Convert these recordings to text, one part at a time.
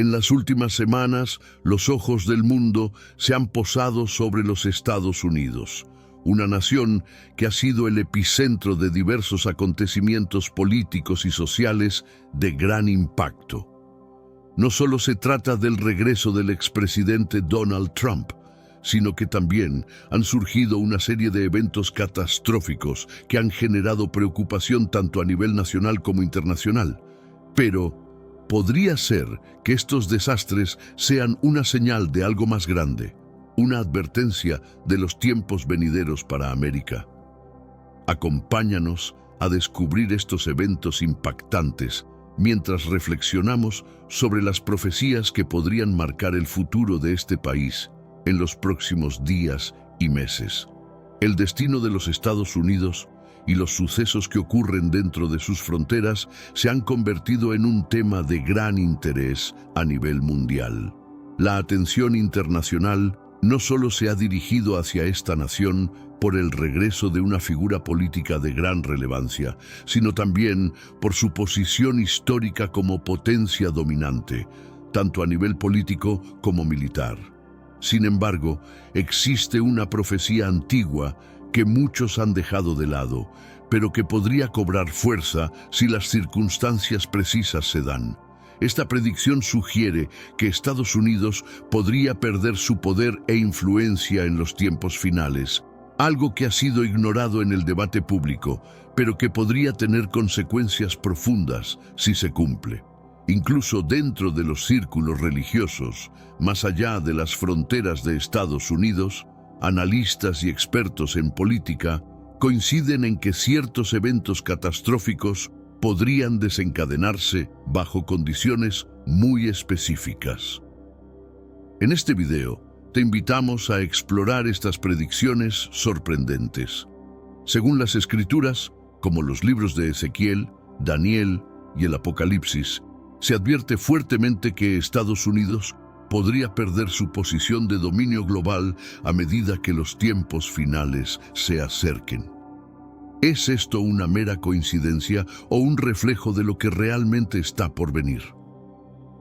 En las últimas semanas, los ojos del mundo se han posado sobre los Estados Unidos, una nación que ha sido el epicentro de diversos acontecimientos políticos y sociales de gran impacto. No solo se trata del regreso del expresidente Donald Trump, sino que también han surgido una serie de eventos catastróficos que han generado preocupación tanto a nivel nacional como internacional. Pero podría ser que estos desastres sean una señal de algo más grande, una advertencia de los tiempos venideros para América. Acompáñanos a descubrir estos eventos impactantes mientras reflexionamos sobre las profecías que podrían marcar el futuro de este país en los próximos días y meses. El destino de los Estados Unidos y los sucesos que ocurren dentro de sus fronteras se han convertido en un tema de gran interés a nivel mundial. La atención internacional no solo se ha dirigido hacia esta nación por el regreso de una figura política de gran relevancia, sino también por su posición histórica como potencia dominante, tanto a nivel político como militar. Sin embargo, existe una profecía antigua que muchos han dejado de lado, pero que podría cobrar fuerza si las circunstancias precisas se dan. Esta predicción sugiere que Estados Unidos podría perder su poder e influencia en los tiempos finales, algo que ha sido ignorado en el debate público, pero que podría tener consecuencias profundas si se cumple. Incluso dentro de los círculos religiosos, más allá de las fronteras de Estados Unidos, analistas y expertos en política coinciden en que ciertos eventos catastróficos podrían desencadenarse bajo condiciones muy específicas. En este video, te invitamos a explorar estas predicciones sorprendentes. Según las Escrituras, como los libros de Ezequiel, Daniel y el Apocalipsis, se advierte fuertemente que Estados Unidos podría perder su posición de dominio global a medida que los tiempos finales se acerquen. ¿Es esto una mera coincidencia o un reflejo de lo que realmente está por venir?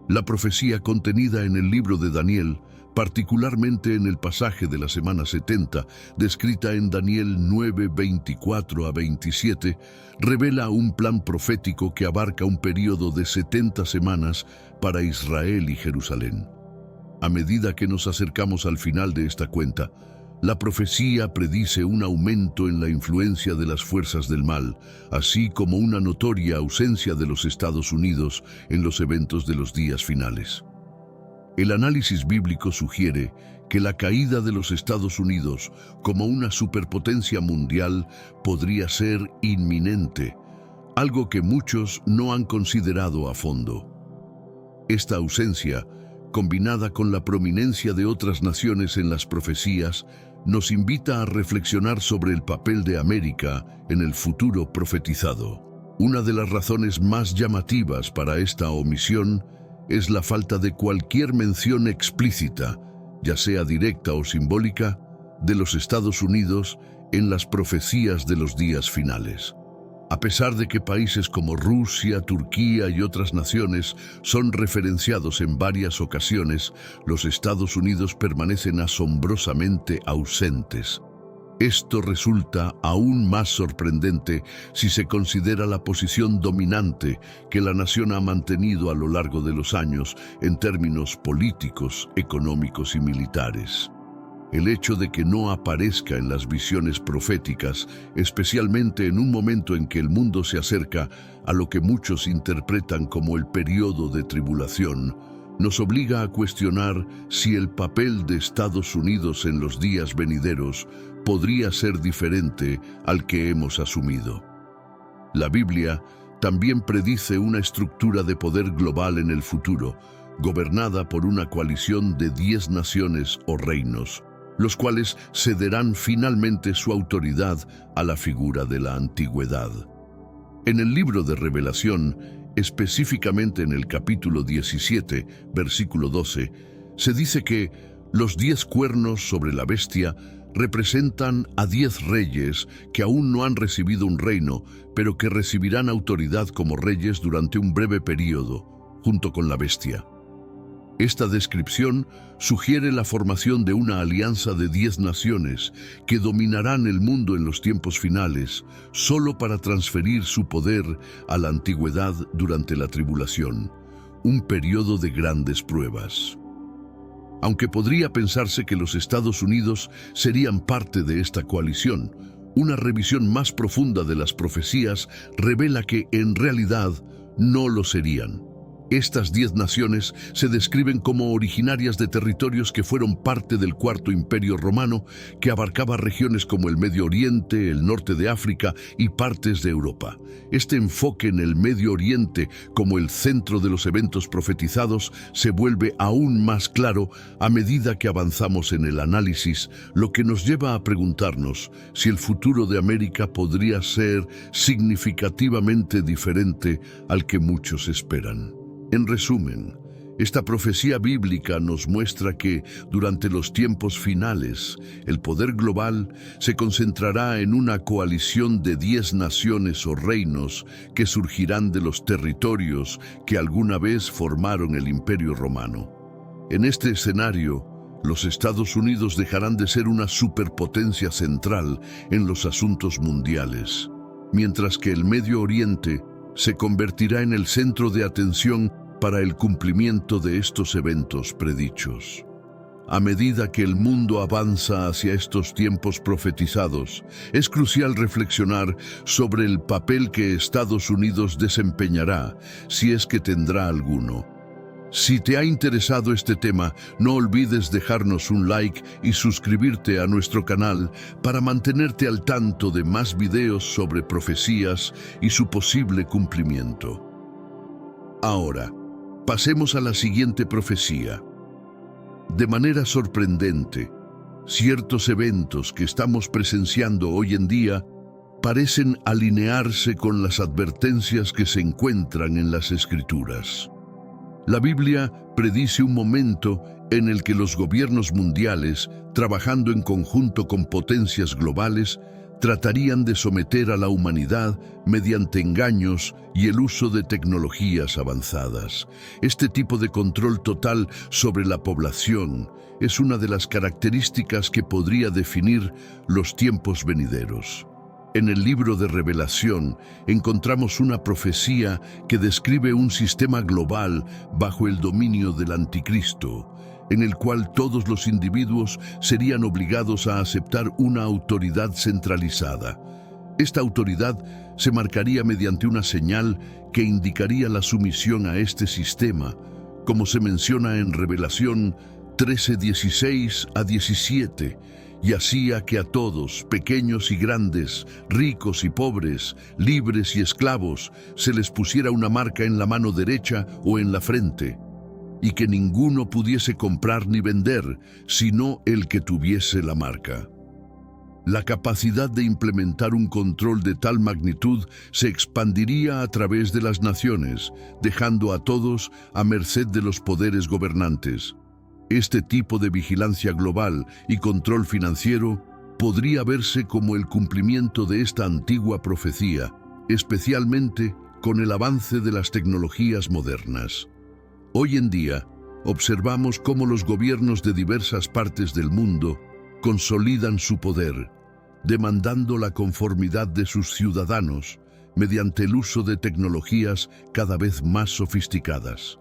La profecía contenida en el libro de Daniel, particularmente en el pasaje de la semana 70, descrita en Daniel 9, 24 a 27, revela un plan profético que abarca un periodo de 70 semanas para Israel y Jerusalén. A medida que nos acercamos al final de esta cuenta, la profecía predice un aumento en la influencia de las fuerzas del mal, así como una notoria ausencia de los Estados Unidos en los eventos de los días finales. El análisis bíblico sugiere que la caída de los Estados Unidos como una superpotencia mundial podría ser inminente, algo que muchos no han considerado a fondo. Esta ausencia, combinada con la prominencia de otras naciones en las profecías, nos invita a reflexionar sobre el papel de América en el futuro profetizado. Una de las razones más llamativas para esta omisión es la falta de cualquier mención explícita, ya sea directa o simbólica, de los Estados Unidos en las profecías de los días finales. A pesar de que países como Rusia, Turquía y otras naciones son referenciados en varias ocasiones, los Estados Unidos permanecen asombrosamente ausentes. Esto resulta aún más sorprendente si se considera la posición dominante que la nación ha mantenido a lo largo de los años en términos políticos, económicos y militares. El hecho de que no aparezca en las visiones proféticas, especialmente en un momento en que el mundo se acerca a lo que muchos interpretan como el periodo de tribulación, nos obliga a cuestionar si el papel de Estados Unidos en los días venideros podría ser diferente al que hemos asumido. La Biblia también predice una estructura de poder global en el futuro, gobernada por una coalición de 10 naciones o reinos, los cuales cederán finalmente su autoridad a la figura de la antigüedad. En el libro de Revelación, específicamente en el capítulo 17, versículo 12, se dice que los 10 cuernos sobre la bestia representan a 10 reyes que aún no han recibido un reino, pero que recibirán autoridad como reyes durante un breve periodo, junto con la bestia. Esta descripción sugiere la formación de una alianza de 10 naciones que dominarán el mundo en los tiempos finales, solo para transferir su poder a la antigüedad durante la tribulación, un periodo de grandes pruebas. Aunque podría pensarse que los Estados Unidos serían parte de esta coalición, una revisión más profunda de las profecías revela que, en realidad, no lo serían. Estas 10 naciones se describen como originarias de territorios que fueron parte del Cuarto Imperio Romano, que abarcaba regiones como el Medio Oriente, el norte de África y partes de Europa. Este enfoque en el Medio Oriente como el centro de los eventos profetizados se vuelve aún más claro a medida que avanzamos en el análisis, lo que nos lleva a preguntarnos si el futuro de América podría ser significativamente diferente al que muchos esperan. En resumen, esta profecía bíblica nos muestra que, durante los tiempos finales, el poder global se concentrará en una coalición de 10 naciones o reinos que surgirán de los territorios que alguna vez formaron el Imperio Romano. En este escenario, los Estados Unidos dejarán de ser una superpotencia central en los asuntos mundiales, mientras que el Medio Oriente se convertirá en el centro de atención para el cumplimiento de estos eventos predichos. A medida que el mundo avanza hacia estos tiempos profetizados, es crucial reflexionar sobre el papel que Estados Unidos desempeñará, si es que tendrá alguno. Si te ha interesado este tema, no olvides dejarnos un like y suscribirte a nuestro canal para mantenerte al tanto de más videos sobre profecías y su posible cumplimiento. Ahora, pasemos a la siguiente profecía. De manera sorprendente, ciertos eventos que estamos presenciando hoy en día parecen alinearse con las advertencias que se encuentran en las Escrituras. La Biblia predice un momento en el que los gobiernos mundiales, trabajando en conjunto con potencias globales, tratarían de someter a la humanidad mediante engaños y el uso de tecnologías avanzadas. Este tipo de control total sobre la población es una de las características que podría definir los tiempos venideros. En el libro de Revelación encontramos una profecía que describe un sistema global bajo el dominio del Anticristo, en el cual todos los individuos serían obligados a aceptar una autoridad centralizada. Esta autoridad se marcaría mediante una señal que indicaría la sumisión a este sistema, como se menciona en Revelación 13:16-17, y hacía que a todos, pequeños y grandes, ricos y pobres, libres y esclavos, se les pusiera una marca en la mano derecha o en la frente, y que ninguno pudiese comprar ni vender, sino el que tuviese la marca. La capacidad de implementar un control de tal magnitud se expandiría a través de las naciones, dejando a todos a merced de los poderes gobernantes. Este tipo de vigilancia global y control financiero podría verse como el cumplimiento de esta antigua profecía, especialmente con el avance de las tecnologías modernas. Hoy en día, observamos cómo los gobiernos de diversas partes del mundo consolidan su poder, demandando la conformidad de sus ciudadanos mediante el uso de tecnologías cada vez más sofisticadas.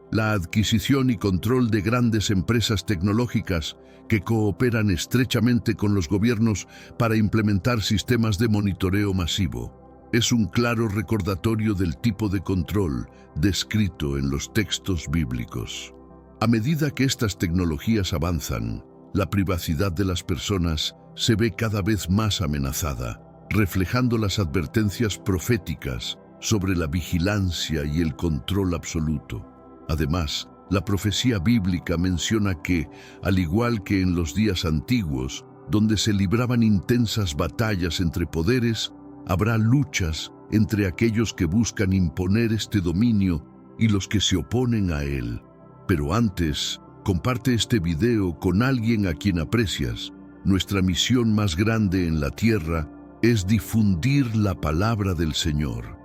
La adquisición y control de grandes empresas tecnológicas que cooperan estrechamente con los gobiernos para implementar sistemas de monitoreo masivo es un claro recordatorio del tipo de control descrito en los textos bíblicos. A medida que estas tecnologías avanzan, la privacidad de las personas se ve cada vez más amenazada, reflejando las advertencias proféticas sobre la vigilancia y el control absoluto. Además, la profecía bíblica menciona que, al igual que en los días antiguos, donde se libraban intensas batallas entre poderes, habrá luchas entre aquellos que buscan imponer este dominio y los que se oponen a él. Pero antes, comparte este video con alguien a quien aprecias. Nuestra misión más grande en la tierra es difundir la palabra del Señor.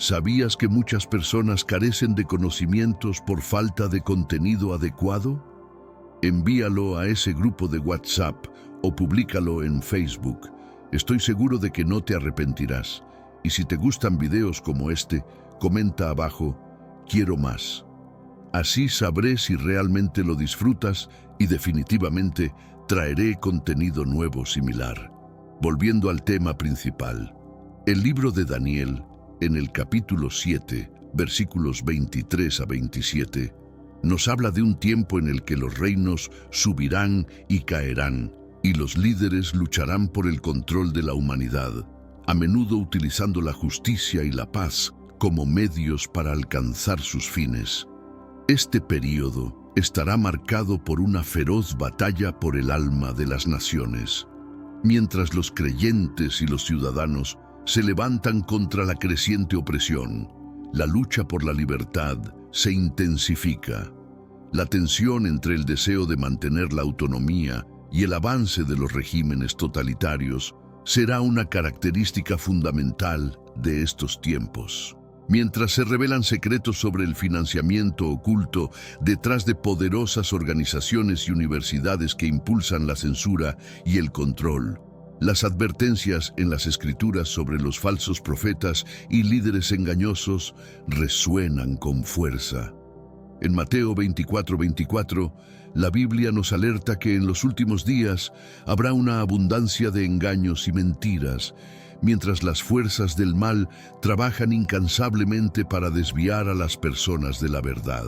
¿Sabías que muchas personas carecen de conocimientos por falta de contenido adecuado? Envíalo a ese grupo de WhatsApp o públicalo en Facebook. Estoy seguro de que no te arrepentirás. Y si te gustan videos como este, comenta abajo, quiero más. Así sabré si realmente lo disfrutas y definitivamente traeré contenido nuevo similar. Volviendo al tema principal, el libro de Daniel, en el capítulo 7, versículos 23 a 27, nos habla de un tiempo en el que los reinos subirán y caerán, y los líderes lucharán por el control de la humanidad, a menudo utilizando la justicia y la paz como medios para alcanzar sus fines. Este período estará marcado por una feroz batalla por el alma de las naciones. Mientras los creyentes y los ciudadanos se levantan contra la creciente opresión, la lucha por la libertad se intensifica. La tensión entre el deseo de mantener la autonomía y el avance de los regímenes totalitarios será una característica fundamental de estos tiempos. Mientras se revelan secretos sobre el financiamiento oculto detrás de poderosas organizaciones y universidades que impulsan la censura y el control, las advertencias en las Escrituras sobre los falsos profetas y líderes engañosos resuenan con fuerza. En Mateo 24:24, la Biblia nos alerta que en los últimos días habrá una abundancia de engaños y mentiras, mientras las fuerzas del mal trabajan incansablemente para desviar a las personas de la verdad.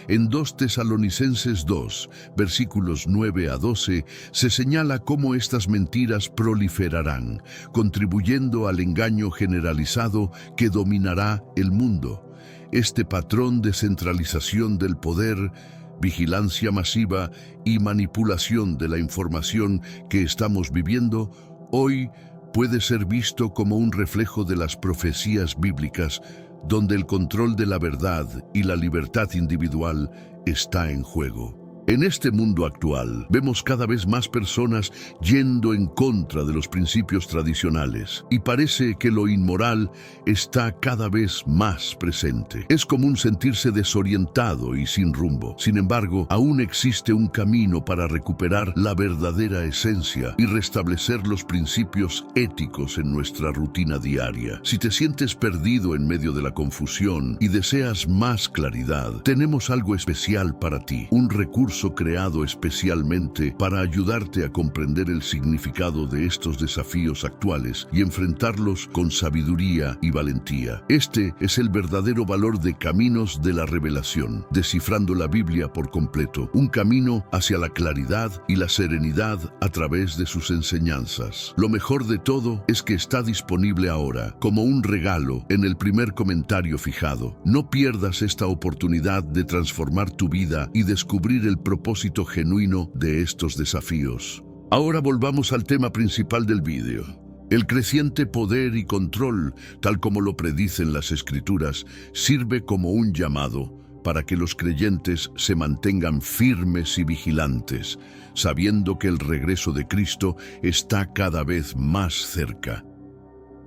En 2 Tesalonicenses 2, versículos 9 a 12, se señala cómo estas mentiras proliferarán, contribuyendo al engaño generalizado que dominará el mundo. Este patrón de centralización del poder, vigilancia masiva y manipulación de la información que estamos viviendo hoy puede ser visto como un reflejo de las profecías bíblicas, donde el control de la verdad y la libertad individual está en juego. En este mundo actual, vemos cada vez más personas yendo en contra de los principios tradicionales y parece que lo inmoral está cada vez más presente. Es común sentirse desorientado y sin rumbo. Sin embargo, aún existe un camino para recuperar la verdadera esencia y restablecer los principios éticos en nuestra rutina diaria. Si te sientes perdido en medio de la confusión y deseas más claridad, tenemos algo especial para ti, un recurso creado especialmente para ayudarte a comprender el significado de estos desafíos actuales y enfrentarlos con sabiduría y valentía. Este es el verdadero valor de Caminos de la Revelación, descifrando la Biblia por completo, un camino hacia la claridad y la serenidad a través de sus enseñanzas. Lo mejor de todo es que está disponible ahora, como un regalo, en el primer comentario fijado. No pierdas esta oportunidad de transformar tu vida y descubrir el propósito genuino de estos desafíos. Ahora volvamos al tema principal del vídeo. El creciente poder y control, tal como lo predicen las Escrituras, sirve como un llamado para que los creyentes se mantengan firmes y vigilantes, sabiendo que el regreso de Cristo está cada vez más cerca.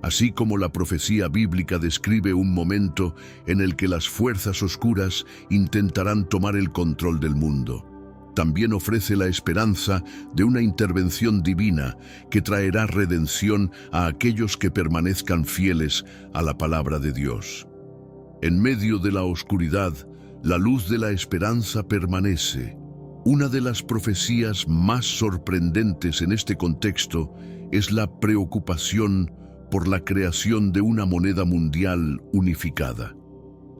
Así como la profecía bíblica describe un momento en el que las fuerzas oscuras intentarán tomar el control del mundo, también ofrece la esperanza de una intervención divina que traerá redención a aquellos que permanezcan fieles a la palabra de Dios. En medio de la oscuridad, la luz de la esperanza permanece. Una de las profecías más sorprendentes en este contexto es la preocupación por la creación de una moneda mundial unificada.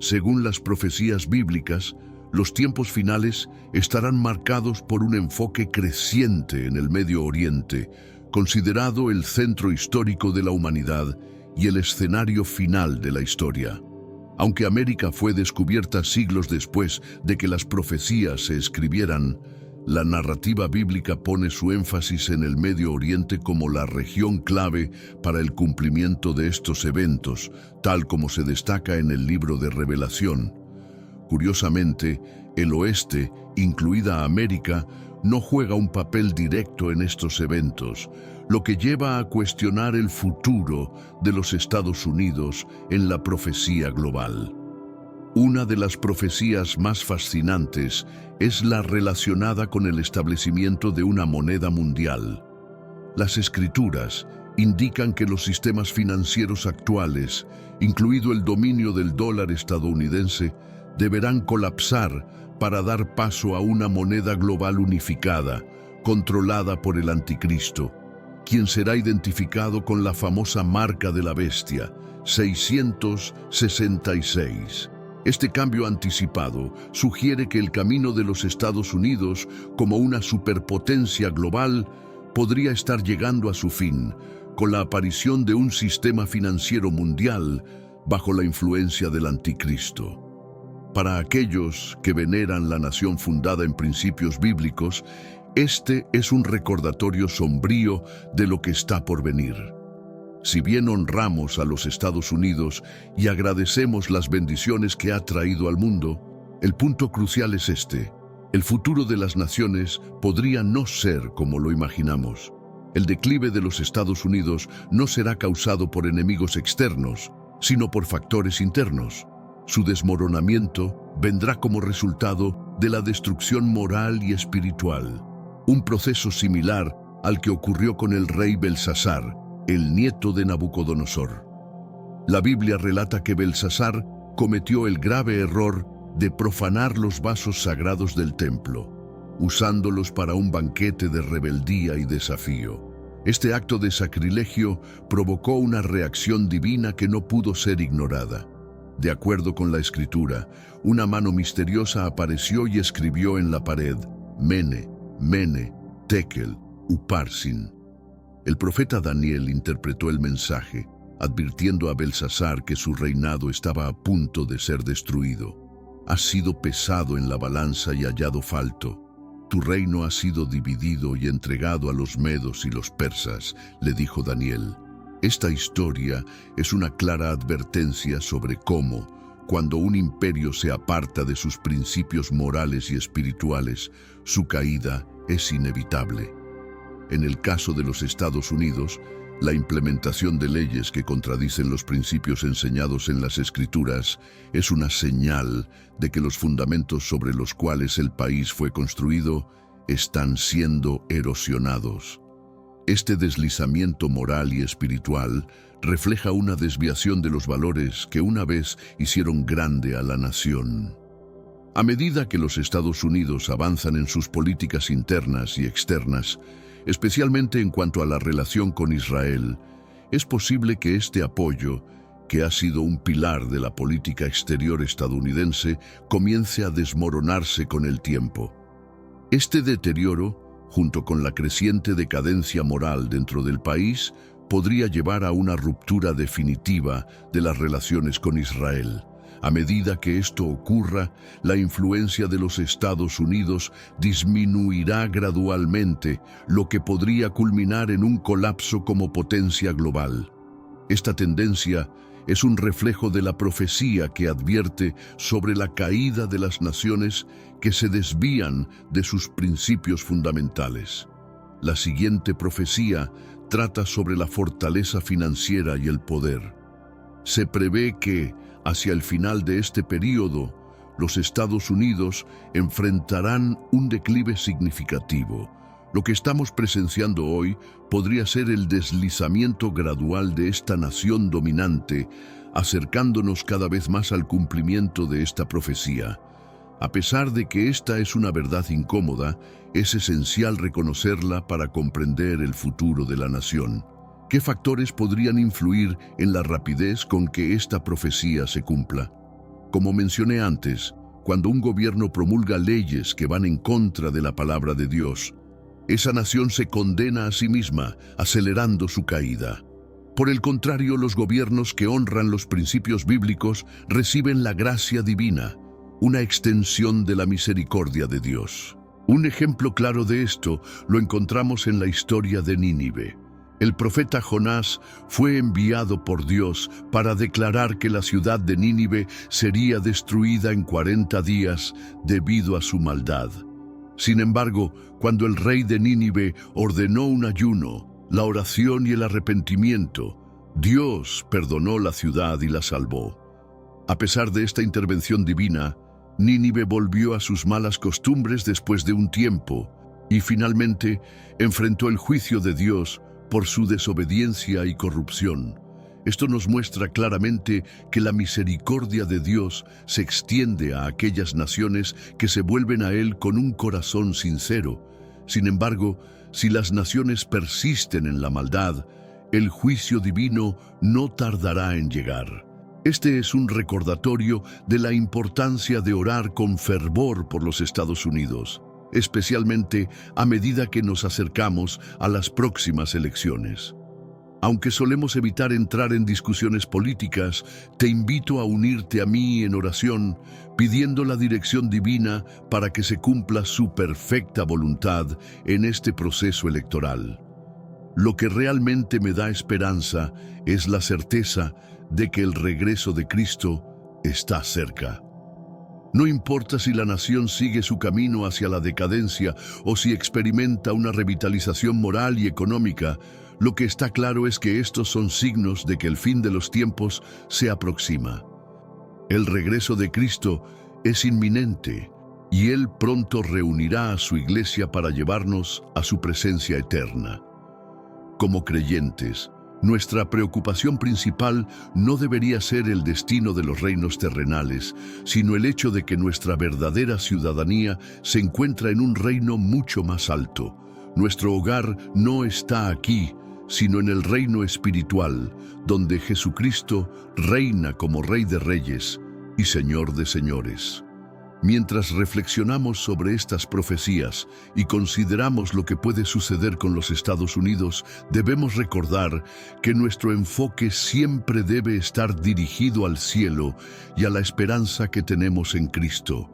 Según las profecías bíblicas, los tiempos finales estarán marcados por un enfoque creciente en el Medio Oriente, considerado el centro histórico de la humanidad y el escenario final de la historia. Aunque América fue descubierta siglos después de que las profecías se escribieran, la narrativa bíblica pone su énfasis en el Medio Oriente como la región clave para el cumplimiento de estos eventos, tal como se destaca en el libro de Revelación. Curiosamente, el oeste, incluida América, no juega un papel directo en estos eventos. lo que lleva a cuestionar el futuro de los Estados Unidos en la profecía global. Una de las profecías más fascinantes es la relacionada con el establecimiento de una moneda mundial. Las Escrituras indican que los sistemas financieros actuales, incluido el dominio del dólar estadounidense, deberán colapsar para dar paso a una moneda global unificada, controlada por el Anticristo, quien será identificado con la famosa marca de la bestia, 666. Este cambio anticipado sugiere que el camino de los Estados Unidos como una superpotencia global podría estar llegando a su fin con la aparición de un sistema financiero mundial bajo la influencia del Anticristo. Para aquellos que veneran la nación fundada en principios bíblicos, este es un recordatorio sombrío de lo que está por venir. Si bien honramos a los Estados Unidos y agradecemos las bendiciones que ha traído al mundo, el punto crucial es este: el futuro de las naciones podría no ser como lo imaginamos. El declive de los Estados Unidos no será causado por enemigos externos, sino por factores internos. Su desmoronamiento vendrá como resultado de la destrucción moral y espiritual, un proceso similar al que ocurrió con el rey Belsasar, el nieto de Nabucodonosor. La Biblia relata que Belsasar cometió el grave error de profanar los vasos sagrados del templo, usándolos para un banquete de rebeldía y desafío. Este acto de sacrilegio provocó una reacción divina que no pudo ser ignorada. De acuerdo con la Escritura, una mano misteriosa apareció y escribió en la pared: Mene, Mene, Tekel, Uparsin. El profeta Daniel interpretó el mensaje, advirtiendo a Belsasar que su reinado estaba a punto de ser destruido. Has sido pesado en la balanza y hallado falto. Tu reino ha sido dividido y entregado a los medos y los persas, le dijo Daniel. Esta historia es una clara advertencia sobre cómo, cuando un imperio se aparta de sus principios morales y espirituales, su caída es inevitable. En el caso de los Estados Unidos, la implementación de leyes que contradicen los principios enseñados en las Escrituras es una señal de que los fundamentos sobre los cuales el país fue construido están siendo erosionados. Este deslizamiento moral y espiritual refleja una desviación de los valores que una vez hicieron grande a la nación. A medida que los Estados Unidos avanzan en sus políticas internas y externas, especialmente en cuanto a la relación con Israel, es posible que este apoyo, que ha sido un pilar de la política exterior estadounidense, comience a desmoronarse con el tiempo. Este deterioro, junto con la creciente decadencia moral dentro del país, podría llevar a una ruptura definitiva de las relaciones con Israel. A medida que esto ocurra, la influencia de los Estados Unidos disminuirá gradualmente, lo que podría culminar en un colapso como potencia global. Esta tendencia es un reflejo de la profecía que advierte sobre la caída de las naciones que se desvían de sus principios fundamentales. La siguiente profecía trata sobre la fortaleza financiera y el poder. Se prevé que, hacia el final de este período, los Estados Unidos enfrentarán un declive significativo. Lo que estamos presenciando hoy podría ser el deslizamiento gradual de esta nación dominante, acercándonos cada vez más al cumplimiento de esta profecía. A pesar de que esta es una verdad incómoda, es esencial reconocerla para comprender el futuro de la nación. ¿Qué factores podrían influir en la rapidez con que esta profecía se cumpla? Como mencioné antes, cuando un gobierno promulga leyes que van en contra de la palabra de Dios, esa nación se condena a sí misma, acelerando su caída. Por el contrario, los gobiernos que honran los principios bíblicos reciben la gracia divina, una extensión de la misericordia de Dios. Un ejemplo claro de esto lo encontramos en la historia de Nínive. El profeta Jonás fue enviado por Dios para declarar que la ciudad de Nínive sería destruida en 40 días debido a su maldad. Sin embargo, cuando el rey de Nínive ordenó un ayuno, la oración y el arrepentimiento, Dios perdonó la ciudad y la salvó. A pesar de esta intervención divina, Nínive volvió a sus malas costumbres después de un tiempo y finalmente enfrentó el juicio de Dios por su desobediencia y corrupción. Esto nos muestra claramente que la misericordia de Dios se extiende a aquellas naciones que se vuelven a Él con un corazón sincero. Sin embargo, si las naciones persisten en la maldad, el juicio divino no tardará en llegar. Este es un recordatorio de la importancia de orar con fervor por los Estados Unidos, especialmente a medida que nos acercamos a las próximas elecciones. Aunque solemos evitar entrar en discusiones políticas, te invito a unirte a mí en oración, pidiendo la dirección divina para que se cumpla su perfecta voluntad en este proceso electoral. Lo que realmente me da esperanza es la certeza de que el regreso de Cristo está cerca. No importa si la nación sigue su camino hacia la decadencia o si experimenta una revitalización moral y económica, lo que está claro es que estos son signos de que el fin de los tiempos se aproxima. El regreso de Cristo es inminente y Él pronto reunirá a su iglesia para llevarnos a su presencia eterna. Como creyentes, nuestra preocupación principal no debería ser el destino de los reinos terrenales, sino el hecho de que nuestra verdadera ciudadanía se encuentra en un reino mucho más alto. Nuestro hogar no está aquí, sino en el reino espiritual, donde Jesucristo reina como Rey de Reyes y Señor de Señores. Mientras reflexionamos sobre estas profecías y consideramos lo que puede suceder con los Estados Unidos, debemos recordar que nuestro enfoque siempre debe estar dirigido al cielo y a la esperanza que tenemos en Cristo.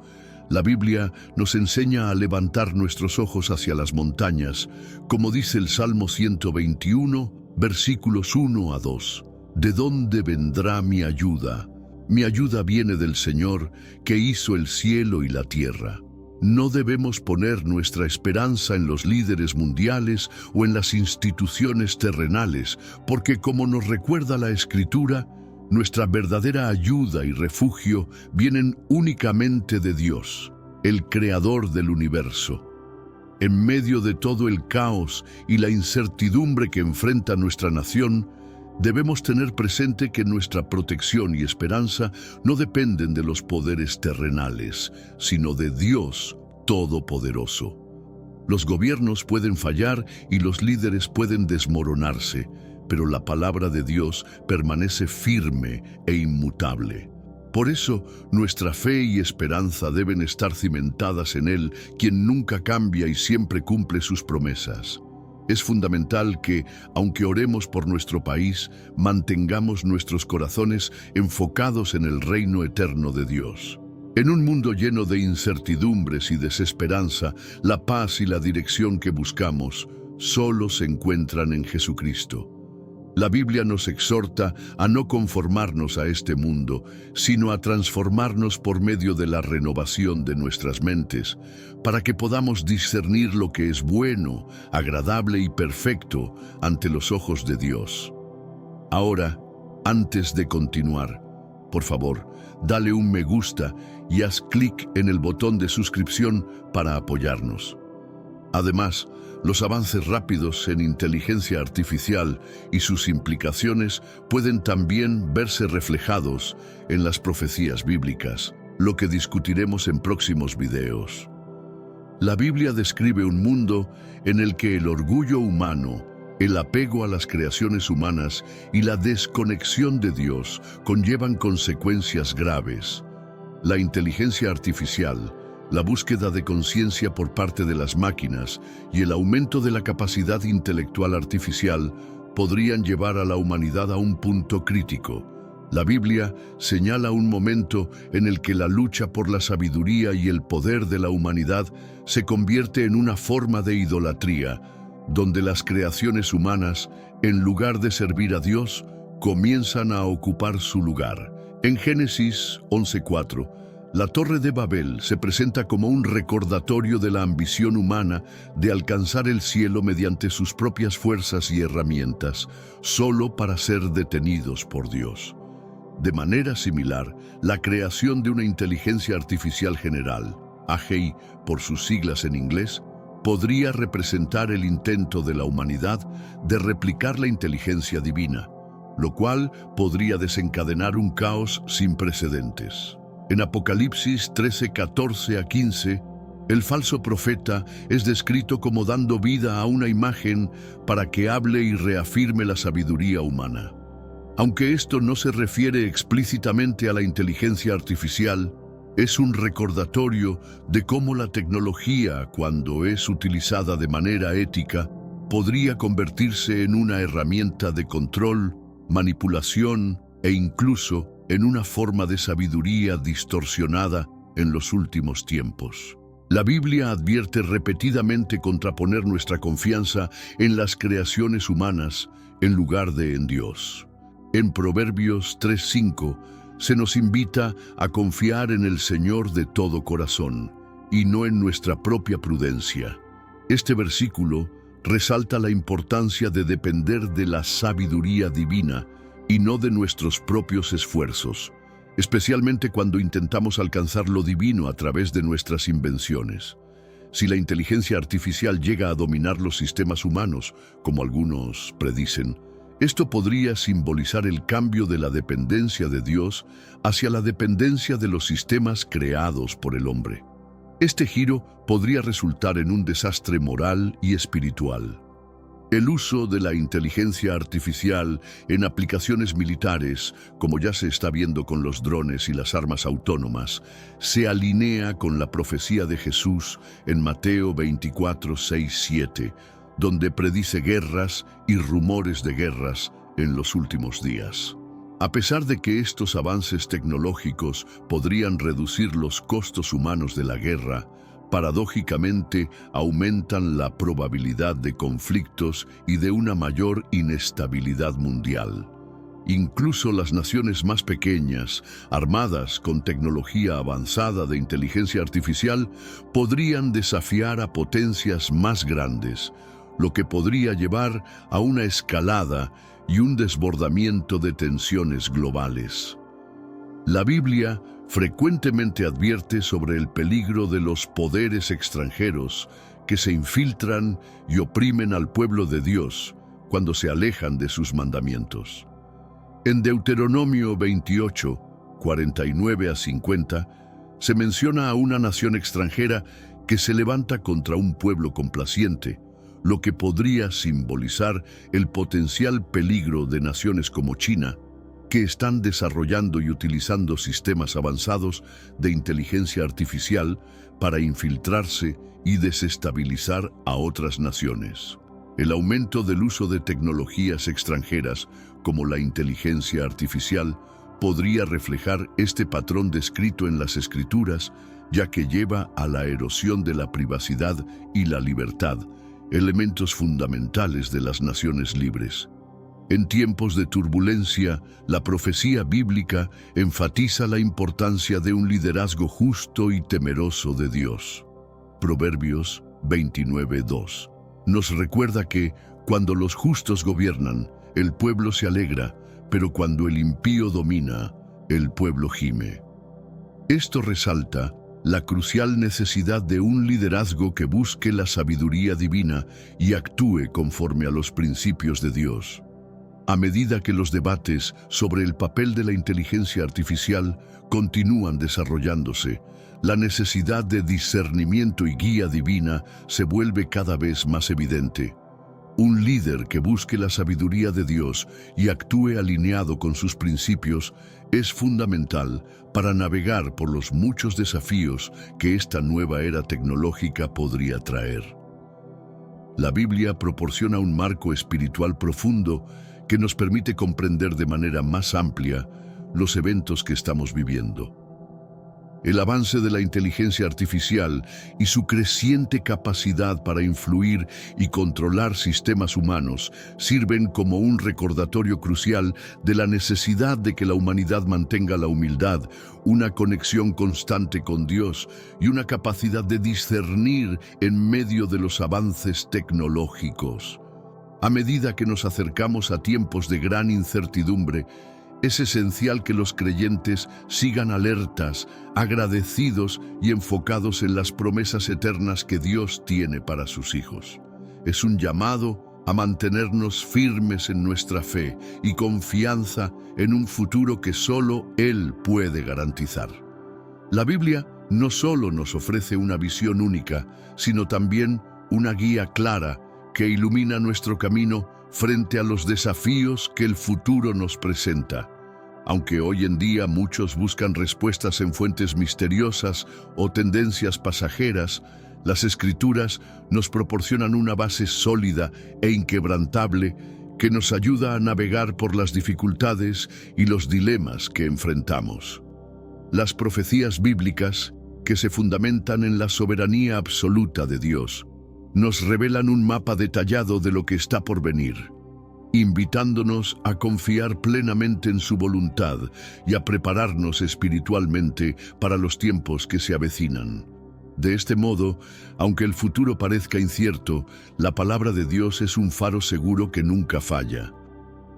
La Biblia nos enseña a levantar nuestros ojos hacia las montañas, como dice el Salmo 121, versículos 1 a 2. ¿De dónde vendrá mi ayuda? Mi ayuda viene del Señor, que hizo el cielo y la tierra. No debemos poner nuestra esperanza en los líderes mundiales o en las instituciones terrenales, porque como nos recuerda la Escritura, nuestra verdadera ayuda y refugio vienen únicamente de Dios, el Creador del universo. En medio de todo el caos y la incertidumbre que enfrenta nuestra nación, debemos tener presente que nuestra protección y esperanza no dependen de los poderes terrenales, sino de Dios Todopoderoso. Los gobiernos pueden fallar y los líderes pueden desmoronarse, pero la palabra de Dios permanece firme e inmutable. Por eso, nuestra fe y esperanza deben estar cimentadas en Él, quien nunca cambia y siempre cumple sus promesas. Es fundamental que, aunque oremos por nuestro país, mantengamos nuestros corazones enfocados en el reino eterno de Dios. En un mundo lleno de incertidumbres y desesperanza, la paz y la dirección que buscamos solo se encuentran en Jesucristo. La Biblia nos exhorta a no conformarnos a este mundo, sino a transformarnos por medio de la renovación de nuestras mentes, para que podamos discernir lo que es bueno, agradable y perfecto ante los ojos de Dios. Ahora, antes de continuar, por favor, dale un me gusta y haz clic en el botón de suscripción para apoyarnos. Además, los avances rápidos en inteligencia artificial y sus implicaciones pueden también verse reflejados en las profecías bíblicas, lo que discutiremos en próximos videos. La Biblia describe un mundo en el que el orgullo humano, el apego a las creaciones humanas y la desconexión de Dios conllevan consecuencias graves. La inteligencia artificial, la búsqueda de conciencia por parte de las máquinas y el aumento de la capacidad intelectual artificial podrían llevar a la humanidad a un punto crítico. La Biblia señala un momento en el que la lucha por la sabiduría y el poder de la humanidad se convierte en una forma de idolatría, donde las creaciones humanas, en lugar de servir a Dios, comienzan a ocupar su lugar. En Génesis 11:4, La Torre de Babel se presenta como un recordatorio de la ambición humana de alcanzar el cielo mediante sus propias fuerzas y herramientas, solo para ser detenidos por Dios. De manera similar, la creación de una inteligencia artificial general, AGI por sus siglas en inglés, podría representar el intento de la humanidad de replicar la inteligencia divina, lo cual podría desencadenar un caos sin precedentes. En Apocalipsis 13:14-15, el falso profeta es descrito como dando vida a una imagen para que hable y reafirme la sabiduría humana. Aunque esto no se refiere explícitamente a la inteligencia artificial, es un recordatorio de cómo la tecnología, cuando es utilizada de manera ética, podría convertirse en una herramienta de control, manipulación e incluso en una forma de sabiduría distorsionada en los últimos tiempos. La Biblia advierte repetidamente contraponer nuestra confianza en las creaciones humanas en lugar de en Dios. En Proverbios 3:5 se nos invita a confiar en el Señor de todo corazón y no en nuestra propia prudencia. Este versículo resalta la importancia de depender de la sabiduría divina y no de nuestros propios esfuerzos, especialmente cuando intentamos alcanzar lo divino a través de nuestras invenciones. Si la inteligencia artificial llega a dominar los sistemas humanos, como algunos predicen, esto podría simbolizar el cambio de la dependencia de Dios hacia la dependencia de los sistemas creados por el hombre. Este giro podría resultar en un desastre moral y espiritual. El uso de la inteligencia artificial en aplicaciones militares, como ya se está viendo con los drones y las armas autónomas, se alinea con la profecía de Jesús en Mateo 24:6-7, donde predice guerras y rumores de guerras en los últimos días. A pesar de que estos avances tecnológicos podrían reducir los costos humanos de la guerra, paradójicamente aumentan la probabilidad de conflictos y de una mayor inestabilidad mundial. Incluso las naciones más pequeñas, armadas con tecnología avanzada de inteligencia artificial, podrían desafiar a potencias más grandes, lo que podría llevar a una escalada y un desbordamiento de tensiones globales. La Biblia frecuentemente advierte sobre el peligro de los poderes extranjeros que se infiltran y oprimen al pueblo de Dios cuando se alejan de sus mandamientos. En Deuteronomio 28, 49-50, se menciona a una nación extranjera que se levanta contra un pueblo complaciente, lo que podría simbolizar el potencial peligro de naciones como China, que están desarrollando y utilizando sistemas avanzados de inteligencia artificial para infiltrarse y desestabilizar a otras naciones. El aumento del uso de tecnologías extranjeras, como la inteligencia artificial, podría reflejar este patrón descrito en las Escrituras, ya que lleva a la erosión de la privacidad y la libertad, elementos fundamentales de las naciones libres. En tiempos de turbulencia, la profecía bíblica enfatiza la importancia de un liderazgo justo y temeroso de Dios. Proverbios 29:2 nos recuerda que, cuando los justos gobiernan, el pueblo se alegra, pero cuando el impío domina, el pueblo gime. Esto resalta la crucial necesidad de un liderazgo que busque la sabiduría divina y actúe conforme a los principios de Dios. A medida que los debates sobre el papel de la inteligencia artificial continúan desarrollándose, la necesidad de discernimiento y guía divina se vuelve cada vez más evidente. Un líder que busque la sabiduría de Dios y actúe alineado con sus principios es fundamental para navegar por los muchos desafíos que esta nueva era tecnológica podría traer. La Biblia proporciona un marco espiritual profundo que nos permite comprender de manera más amplia los eventos que estamos viviendo. El avance de la inteligencia artificial y su creciente capacidad para influir y controlar sistemas humanos sirven como un recordatorio crucial de la necesidad de que la humanidad mantenga la humildad, una conexión constante con Dios y una capacidad de discernir en medio de los avances tecnológicos. A medida que nos acercamos a tiempos de gran incertidumbre, es esencial que los creyentes sigan alertas, agradecidos y enfocados en las promesas eternas que Dios tiene para sus hijos. Es un llamado a mantenernos firmes en nuestra fe y confianza en un futuro que solo Él puede garantizar. La Biblia no solo nos ofrece una visión única, sino también una guía clara que ilumina nuestro camino frente a los desafíos que el futuro nos presenta. Aunque hoy en día muchos buscan respuestas en fuentes misteriosas o tendencias pasajeras, las Escrituras nos proporcionan una base sólida e inquebrantable que nos ayuda a navegar por las dificultades y los dilemas que enfrentamos. Las profecías bíblicas, que se fundamentan en la soberanía absoluta de Dios, nos revelan un mapa detallado de lo que está por venir, invitándonos a confiar plenamente en su voluntad y a prepararnos espiritualmente para los tiempos que se avecinan. De este modo, aunque el futuro parezca incierto, la palabra de Dios es un faro seguro que nunca falla.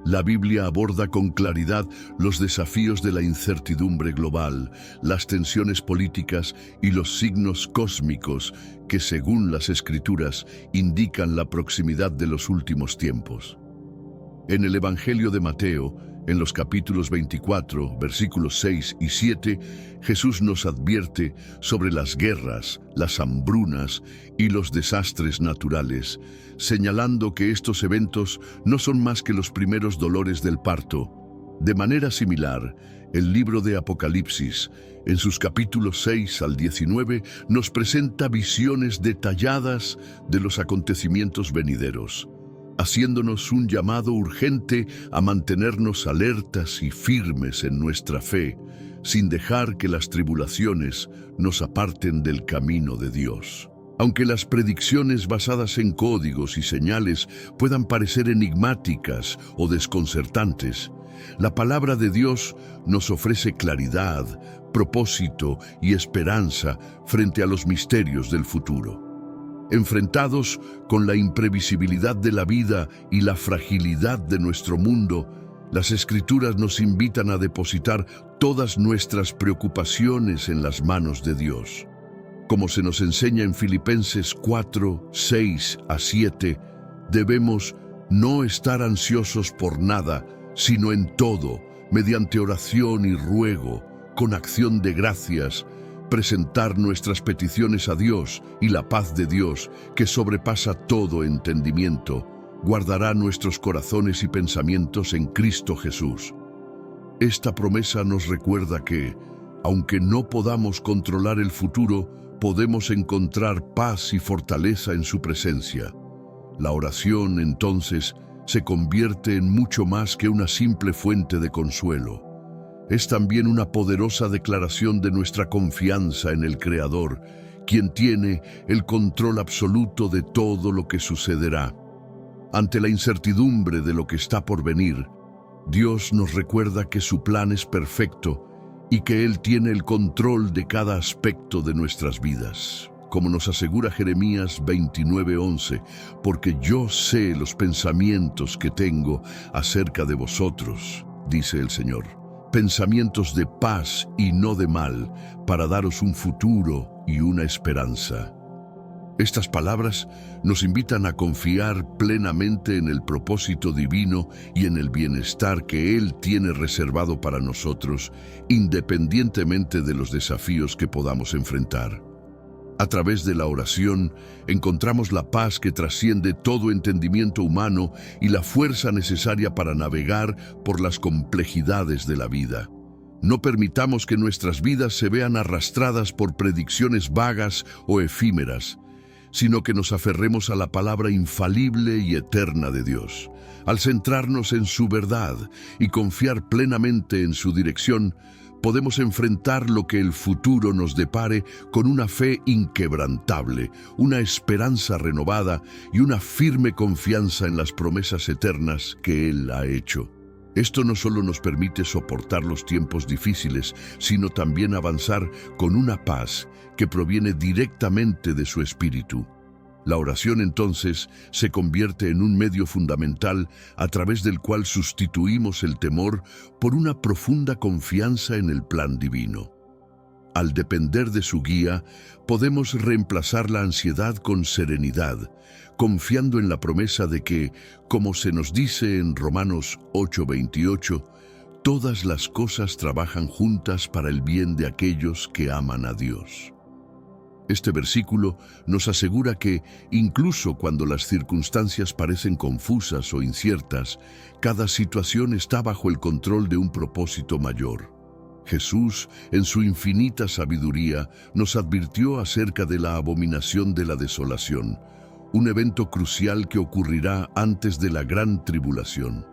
La Biblia aborda con claridad los desafíos de la incertidumbre global, las tensiones políticas y los signos cósmicos que, según las Escrituras, indican la proximidad de los últimos tiempos. En el Evangelio de Mateo, en los capítulos 24, versículos 6 y 7, Jesús nos advierte sobre las guerras, las hambrunas y los desastres naturales, señalando que estos eventos no son más que los primeros dolores del parto. De manera similar, el libro de Apocalipsis, en sus capítulos 6 al 19, nos presenta visiones detalladas de los acontecimientos venideros, haciéndonos un llamado urgente a mantenernos alertas y firmes en nuestra fe, sin dejar que las tribulaciones nos aparten del camino de Dios. Aunque las predicciones basadas en códigos y señales puedan parecer enigmáticas o desconcertantes, la palabra de Dios nos ofrece claridad, propósito y esperanza frente a los misterios del futuro. Enfrentados con la imprevisibilidad de la vida y la fragilidad de nuestro mundo, las Escrituras nos invitan a depositar todas nuestras preocupaciones en las manos de Dios. Como se nos enseña en Filipenses 4, 6 a 7, debemos no estar ansiosos por nada, sino en todo, mediante oración y ruego, con acción de gracias, presentar nuestras peticiones a Dios, y la paz de Dios, que sobrepasa todo entendimiento, guardará nuestros corazones y pensamientos en Cristo Jesús. Esta promesa nos recuerda que, aunque no podamos controlar el futuro, podemos encontrar paz y fortaleza en su presencia. La oración, entonces, se convierte en mucho más que una simple fuente de consuelo. Es también una poderosa declaración de nuestra confianza en el Creador, quien tiene el control absoluto de todo lo que sucederá. Ante la incertidumbre de lo que está por venir, Dios nos recuerda que su plan es perfecto y que Él tiene el control de cada aspecto de nuestras vidas. Como nos asegura Jeremías 29:11, porque yo sé los pensamientos que tengo acerca de vosotros, dice el Señor, pensamientos de paz y no de mal, para daros un futuro y una esperanza. Estas palabras nos invitan a confiar plenamente en el propósito divino y en el bienestar que Él tiene reservado para nosotros, independientemente de los desafíos que podamos enfrentar. A través de la oración, encontramos la paz que trasciende todo entendimiento humano y la fuerza necesaria para navegar por las complejidades de la vida. No permitamos que nuestras vidas se vean arrastradas por predicciones vagas o efímeras, sino que nos aferremos a la palabra infalible y eterna de Dios. Al centrarnos en su verdad y confiar plenamente en su dirección, podemos enfrentar lo que el futuro nos depare con una fe inquebrantable, una esperanza renovada y una firme confianza en las promesas eternas que Él ha hecho. Esto no solo nos permite soportar los tiempos difíciles, sino también avanzar con una paz que proviene directamente de su Espíritu. La oración entonces se convierte en un medio fundamental a través del cual sustituimos el temor por una profunda confianza en el plan divino. Al depender de su guía, podemos reemplazar la ansiedad con serenidad, confiando en la promesa de que, como se nos dice en Romanos 8:28, todas las cosas trabajan juntas para el bien de aquellos que aman a Dios. Este versículo nos asegura que, incluso cuando las circunstancias parecen confusas o inciertas, cada situación está bajo el control de un propósito mayor. Jesús, en su infinita sabiduría, nos advirtió acerca de la abominación de la desolación, un evento crucial que ocurrirá antes de la gran tribulación.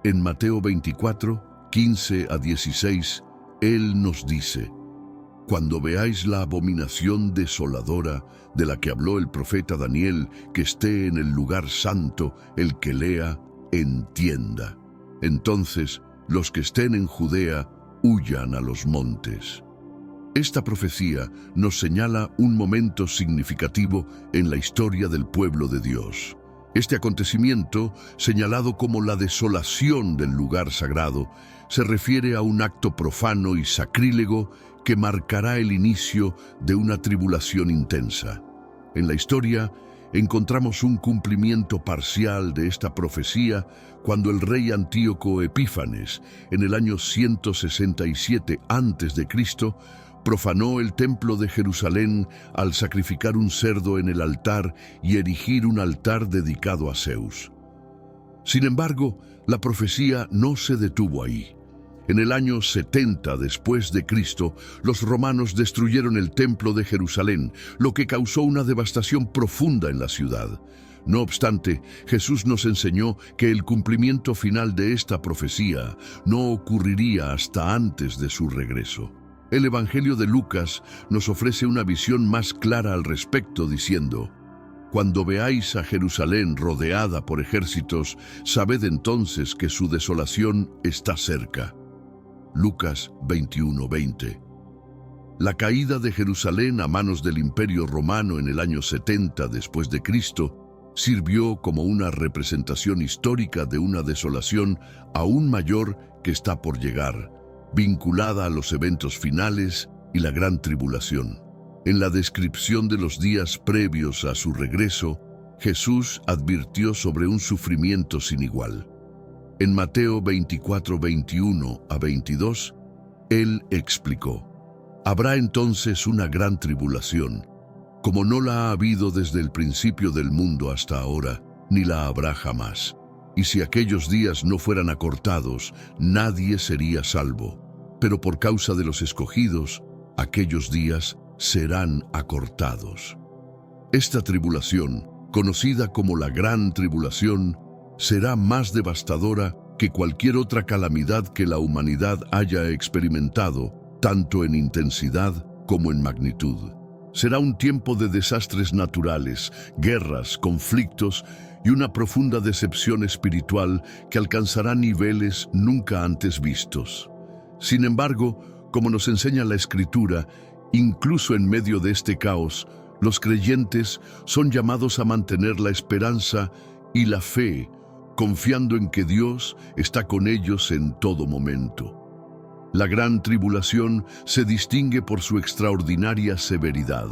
En Mateo 24, 15 a 16, Él nos dice: Cuando veáis la abominación desoladora de la que habló el profeta Daniel, que esté en el lugar santo, el que lea, entienda. Entonces, los que estén en Judea, huyan a los montes. Esta profecía nos señala un momento significativo en la historia del pueblo de Dios. Este acontecimiento, señalado como la desolación del lugar sagrado, se refiere a un acto profano y sacrílego que marcará el inicio de una tribulación intensa. En la historia, encontramos un cumplimiento parcial de esta profecía cuando el rey Antíoco Epífanes, en el año 167 a.C., profanó el templo de Jerusalén al sacrificar un cerdo en el altar y erigir un altar dedicado a Zeus. Sin embargo, la profecía no se detuvo ahí. En el año 70 después de Cristo, los romanos destruyeron el templo de Jerusalén, lo que causó una devastación profunda en la ciudad. No obstante, Jesús nos enseñó que el cumplimiento final de esta profecía no ocurriría hasta antes de su regreso. El Evangelio de Lucas nos ofrece una visión más clara al respecto, diciendo: Cuando veáis a Jerusalén rodeada por ejércitos, sabed entonces que su desolación está cerca. Lucas 21:20. La caída de Jerusalén a manos del Imperio Romano en el año 70 después de Cristo sirvió como una representación histórica de una desolación aún mayor que está por llegar, vinculada a los eventos finales y la gran tribulación. En la descripción de los días previos a su regreso, Jesús advirtió sobre un sufrimiento sin igual. En Mateo 24, 21 a 22, Él explicó: Habrá entonces una gran tribulación, como no la ha habido desde el principio del mundo hasta ahora, ni la habrá jamás. Y si aquellos días no fueran acortados, nadie sería salvo. Pero por causa de los escogidos, aquellos días serán acortados. Esta tribulación, conocida como la Gran Tribulación, será más devastadora que cualquier otra calamidad que la humanidad haya experimentado, tanto en intensidad como en magnitud. Será un tiempo de desastres naturales, guerras, conflictos y una profunda decepción espiritual que alcanzará niveles nunca antes vistos. Sin embargo, como nos enseña la Escritura, incluso en medio de este caos, los creyentes son llamados a mantener la esperanza y la fe, confiando en que Dios está con ellos en todo momento. La gran tribulación se distingue por su extraordinaria severidad,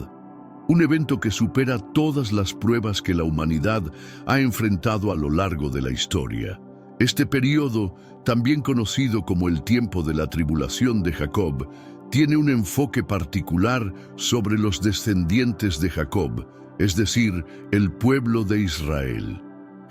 un evento que supera todas las pruebas que la humanidad ha enfrentado a lo largo de la historia. Este período, también conocido como el tiempo de la tribulación de Jacob, tiene un enfoque particular sobre los descendientes de Jacob, es decir, el pueblo de Israel.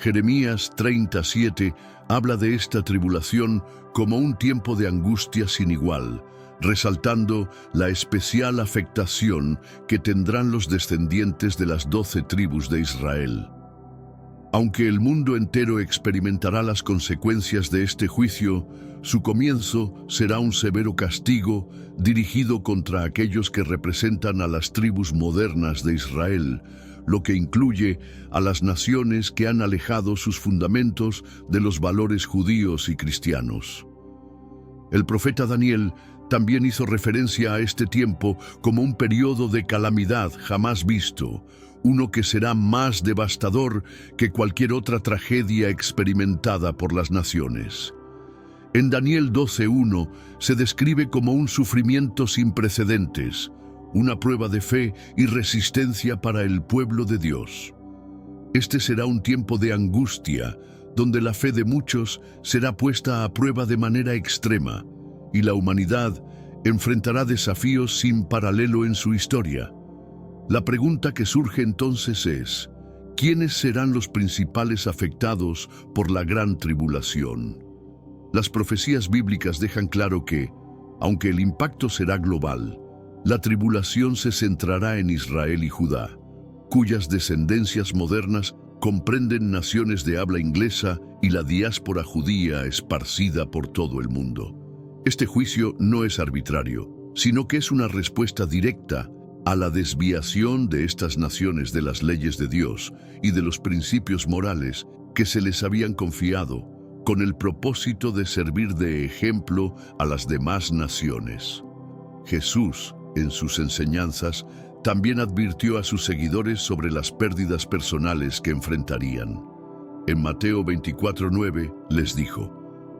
Jeremías 37 habla de esta tribulación como un tiempo de angustia sin igual, resaltando la especial afectación que tendrán los descendientes de las 12 tribus de Israel. Aunque el mundo entero experimentará las consecuencias de este juicio, su comienzo será un severo castigo dirigido contra aquellos que representan a las tribus modernas de Israel, lo que incluye a las naciones que han alejado sus fundamentos de los valores judíos y cristianos. El profeta Daniel también hizo referencia a este tiempo como un periodo de calamidad jamás visto, uno que será más devastador que cualquier otra tragedia experimentada por las naciones. En Daniel 12:1 se describe como un sufrimiento sin precedentes, una prueba de fe y resistencia para el pueblo de Dios. Este será un tiempo de angustia, donde la fe de muchos será puesta a prueba de manera extrema, y la humanidad enfrentará desafíos sin paralelo en su historia. La pregunta que surge entonces es, ¿quiénes serán los principales afectados por la gran tribulación? Las profecías bíblicas dejan claro que, aunque el impacto será global, la tribulación se centrará en Israel y Judá, cuyas descendencias modernas comprenden naciones de habla inglesa y la diáspora judía esparcida por todo el mundo. Este juicio no es arbitrario, sino que es una respuesta directa a la desviación de estas naciones de las leyes de Dios y de los principios morales que se les habían confiado, con el propósito de servir de ejemplo a las demás naciones. Jesús, en sus enseñanzas, también advirtió a sus seguidores sobre las pérdidas personales que enfrentarían. En Mateo 24:9 les dijo: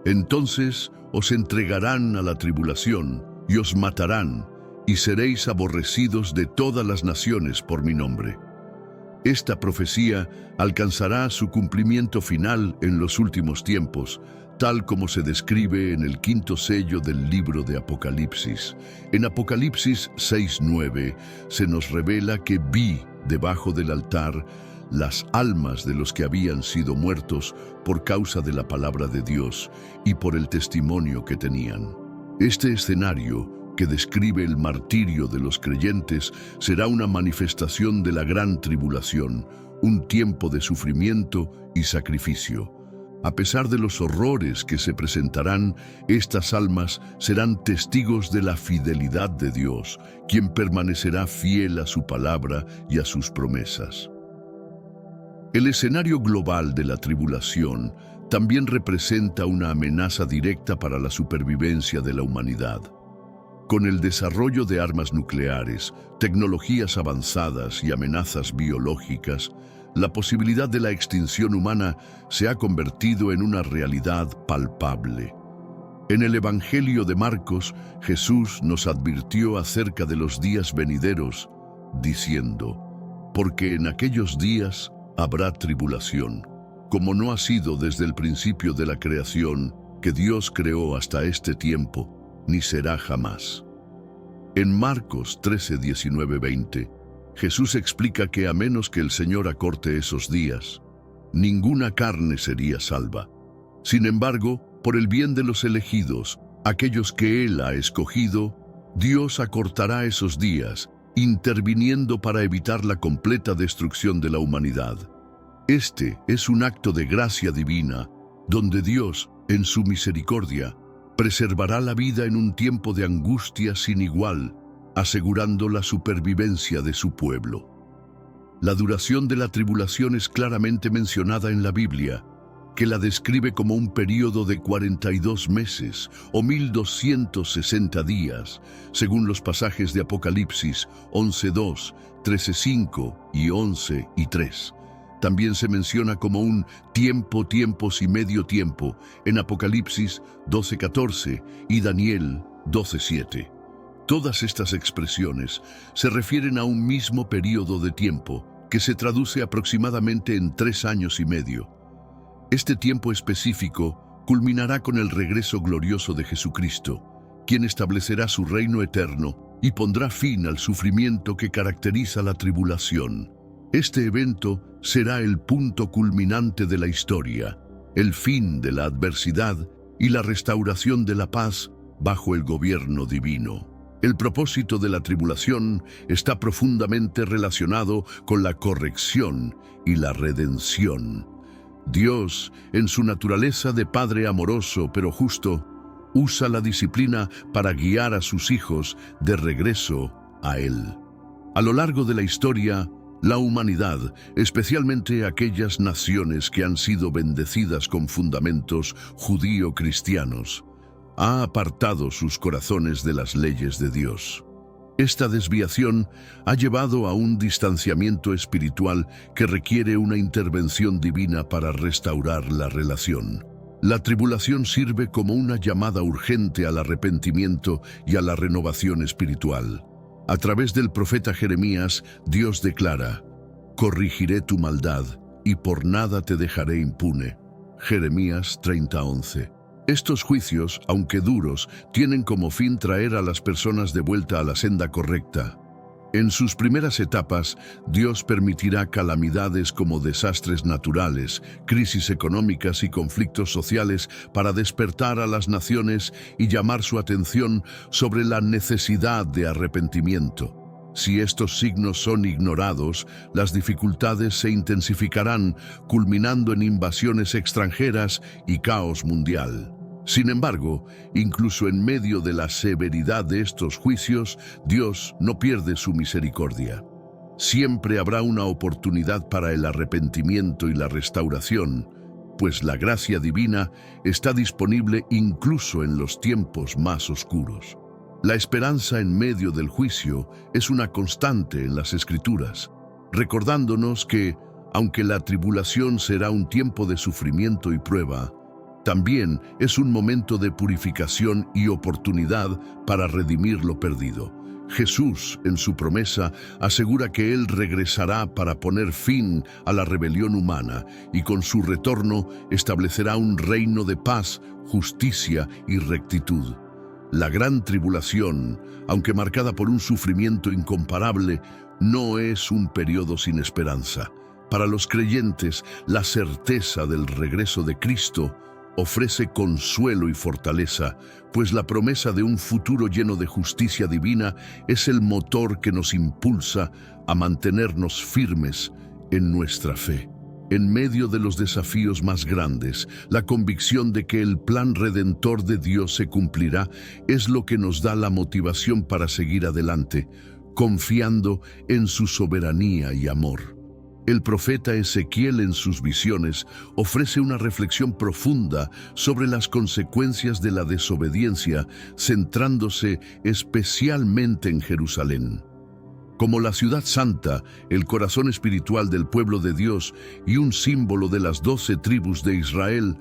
«Entonces os entregarán a la tribulación y os matarán, y seréis aborrecidos de todas las naciones por mi nombre». Esta profecía alcanzará su cumplimiento final en los últimos tiempos, tal como se describe en el quinto sello del libro de Apocalipsis. En Apocalipsis 6:9 se nos revela que vi debajo del altar las almas de los que habían sido muertos por causa de la palabra de Dios y por el testimonio que tenían. Este escenario, que describe el martirio de los creyentes, será una manifestación de la gran tribulación, un tiempo de sufrimiento y sacrificio. A pesar de los horrores que se presentarán, estas almas serán testigos de la fidelidad de Dios, quien permanecerá fiel a su palabra y a sus promesas. El escenario global de la tribulación también representa una amenaza directa para la supervivencia de la humanidad. Con el desarrollo de armas nucleares, tecnologías avanzadas y amenazas biológicas, la posibilidad de la extinción humana se ha convertido en una realidad palpable. En el Evangelio de Marcos, Jesús nos advirtió acerca de los días venideros, diciendo: «Porque en aquellos días habrá tribulación, como no ha sido desde el principio de la creación que Dios creó hasta este tiempo, ni será jamás». En Marcos 13, 19, 20, Jesús explica que a menos que el Señor acorte esos días, ninguna carne sería salva. Sin embargo, por el bien de los elegidos, aquellos que Él ha escogido, Dios acortará esos días, interviniendo para evitar la completa destrucción de la humanidad. Este es un acto de gracia divina, donde Dios, en su misericordia, preservará la vida en un tiempo de angustia sin igual, asegurando la supervivencia de su pueblo. La duración de la tribulación es claramente mencionada en la Biblia, que la describe como un período de 42 meses o 1260 días, según los pasajes de Apocalipsis 11:2, 13:5 y 11:3. También se menciona como un tiempo, tiempos y medio tiempo en Apocalipsis 12:14 y Daniel 12:7. Todas estas expresiones se refieren a un mismo periodo de tiempo que se traduce aproximadamente en 3 años y medio. Este tiempo específico culminará con el regreso glorioso de Jesucristo, quien establecerá su reino eterno y pondrá fin al sufrimiento que caracteriza la tribulación. Este evento será el punto culminante de la historia, el fin de la adversidad y la restauración de la paz bajo el gobierno divino. El propósito de la tribulación está profundamente relacionado con la corrección y la redención. Dios, en su naturaleza de Padre amoroso pero justo, usa la disciplina para guiar a sus hijos de regreso a Él. A lo largo de la historia, la humanidad, especialmente aquellas naciones que han sido bendecidas con fundamentos judío-cristianos, ha apartado sus corazones de las leyes de Dios. Esta desviación ha llevado a un distanciamiento espiritual que requiere una intervención divina para restaurar la relación. La tribulación sirve como una llamada urgente al arrepentimiento y a la renovación espiritual. A través del profeta Jeremías, Dios declara: «Corrigiré tu maldad y por nada te dejaré impune». Jeremías 30:11. Estos juicios, aunque duros, tienen como fin traer a las personas de vuelta a la senda correcta. En sus primeras etapas, Dios permitirá calamidades como desastres naturales, crisis económicas y conflictos sociales para despertar a las naciones y llamar su atención sobre la necesidad de arrepentimiento. Si estos signos son ignorados, las dificultades se intensificarán, culminando en invasiones extranjeras y caos mundial. Sin embargo, incluso en medio de la severidad de estos juicios, Dios no pierde su misericordia. Siempre habrá una oportunidad para el arrepentimiento y la restauración, pues la gracia divina está disponible incluso en los tiempos más oscuros. La esperanza en medio del juicio es una constante en las Escrituras, recordándonos que, aunque la tribulación será un tiempo de sufrimiento y prueba, también es un momento de purificación y oportunidad para redimir lo perdido. Jesús, en su promesa, asegura que Él regresará para poner fin a la rebelión humana y con su retorno establecerá un reino de paz, justicia y rectitud. La gran tribulación, aunque marcada por un sufrimiento incomparable, no es un periodo sin esperanza. Para los creyentes, la certeza del regreso de Cristo ofrece consuelo y fortaleza, pues la promesa de un futuro lleno de justicia divina es el motor que nos impulsa a mantenernos firmes en nuestra fe. En medio de los desafíos más grandes, la convicción de que el plan redentor de Dios se cumplirá es lo que nos da la motivación para seguir adelante, confiando en su soberanía y amor. El profeta Ezequiel en sus visiones ofrece una reflexión profunda sobre las consecuencias de la desobediencia, centrándose especialmente en Jerusalén. Como la ciudad santa, el corazón espiritual del pueblo de Dios y un símbolo de las 12 tribus de Israel,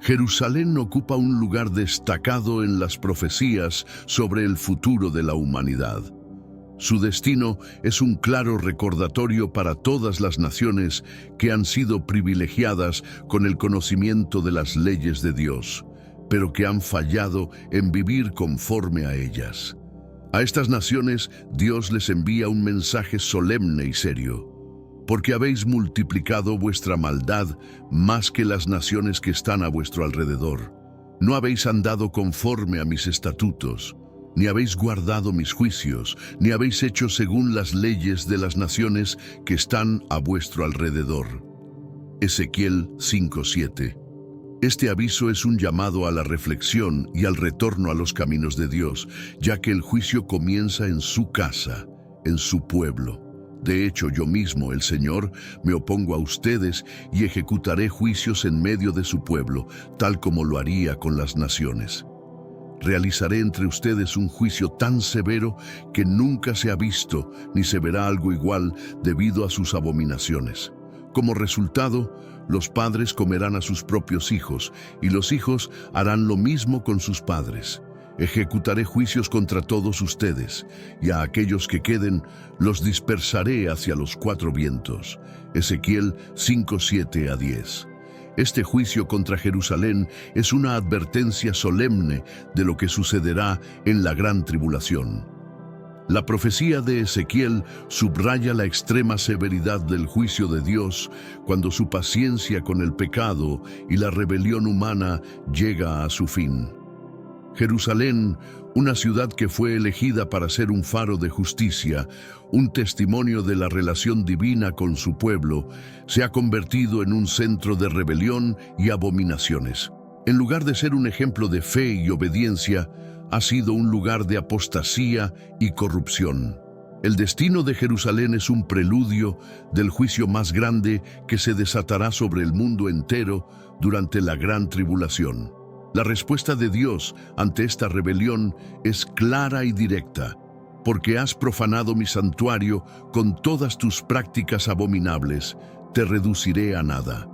Jerusalén ocupa un lugar destacado en las profecías sobre el futuro de la humanidad. Su destino es un claro recordatorio para todas las naciones que han sido privilegiadas con el conocimiento de las leyes de Dios, pero que han fallado en vivir conforme a ellas. A estas naciones Dios les envía un mensaje solemne y serio. Porque habéis multiplicado vuestra maldad más que las naciones que están a vuestro alrededor. No habéis andado conforme a mis estatutos, ni habéis guardado mis juicios, ni habéis hecho según las leyes de las naciones que están a vuestro alrededor. Ezequiel 5:7. Este aviso es un llamado a la reflexión y al retorno a los caminos de Dios, ya que el juicio comienza en su casa, en su pueblo. De hecho, yo mismo, el Señor, me opongo a ustedes y ejecutaré juicios en medio de su pueblo, tal como lo haría con las naciones. Realizaré entre ustedes un juicio tan severo que nunca se ha visto ni se verá algo igual debido a sus abominaciones. Como resultado, los padres comerán a sus propios hijos y los hijos harán lo mismo con sus padres. Ejecutaré juicios contra todos ustedes, y a aquellos que queden los dispersaré hacia los 4 vientos. Ezequiel 5:7-10. Este juicio contra Jerusalén es una advertencia solemne de lo que sucederá en la gran tribulación. La profecía de Ezequiel subraya la extrema severidad del juicio de Dios cuando su paciencia con el pecado y la rebelión humana llega a su fin. Jerusalén, una ciudad que fue elegida para ser un faro de justicia, un testimonio de la relación divina con su pueblo, se ha convertido en un centro de rebelión y abominaciones. En lugar de ser un ejemplo de fe y obediencia, ha sido un lugar de apostasía y corrupción. El destino de Jerusalén es un preludio del juicio más grande que se desatará sobre el mundo entero durante la gran tribulación. La respuesta de Dios ante esta rebelión es clara y directa. Porque has profanado mi santuario con todas tus prácticas abominables, te reduciré a nada.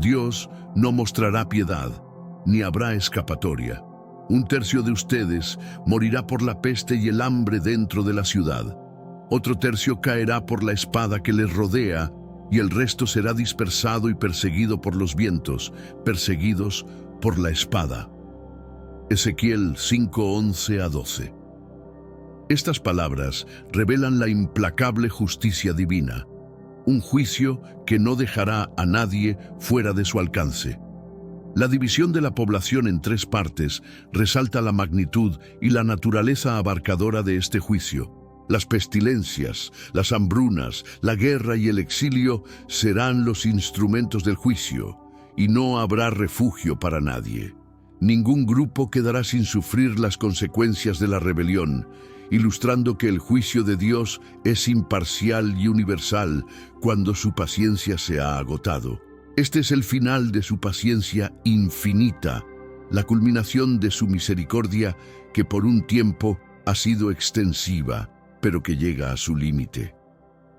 Dios no mostrará piedad, ni habrá escapatoria. 1/3 de ustedes morirá por la peste y el hambre dentro de la ciudad. Otro tercio caerá por la espada que les rodea, y el resto será dispersado y perseguido por los vientos, perseguidos por la espada. Ezequiel 5:11-12. Estas palabras revelan la implacable justicia divina, un juicio que no dejará a nadie fuera de su alcance. La división de la población en 3 partes resalta la magnitud y la naturaleza abarcadora de este juicio. Las pestilencias, las hambrunas, la guerra y el exilio serán los instrumentos del juicio, y no habrá refugio para nadie. Ningún grupo quedará sin sufrir las consecuencias de la rebelión, ilustrando que el juicio de Dios es imparcial y universal cuando su paciencia se ha agotado. Este es el final de su paciencia infinita, la culminación de su misericordia que por un tiempo ha sido extensiva, pero que llega a su límite.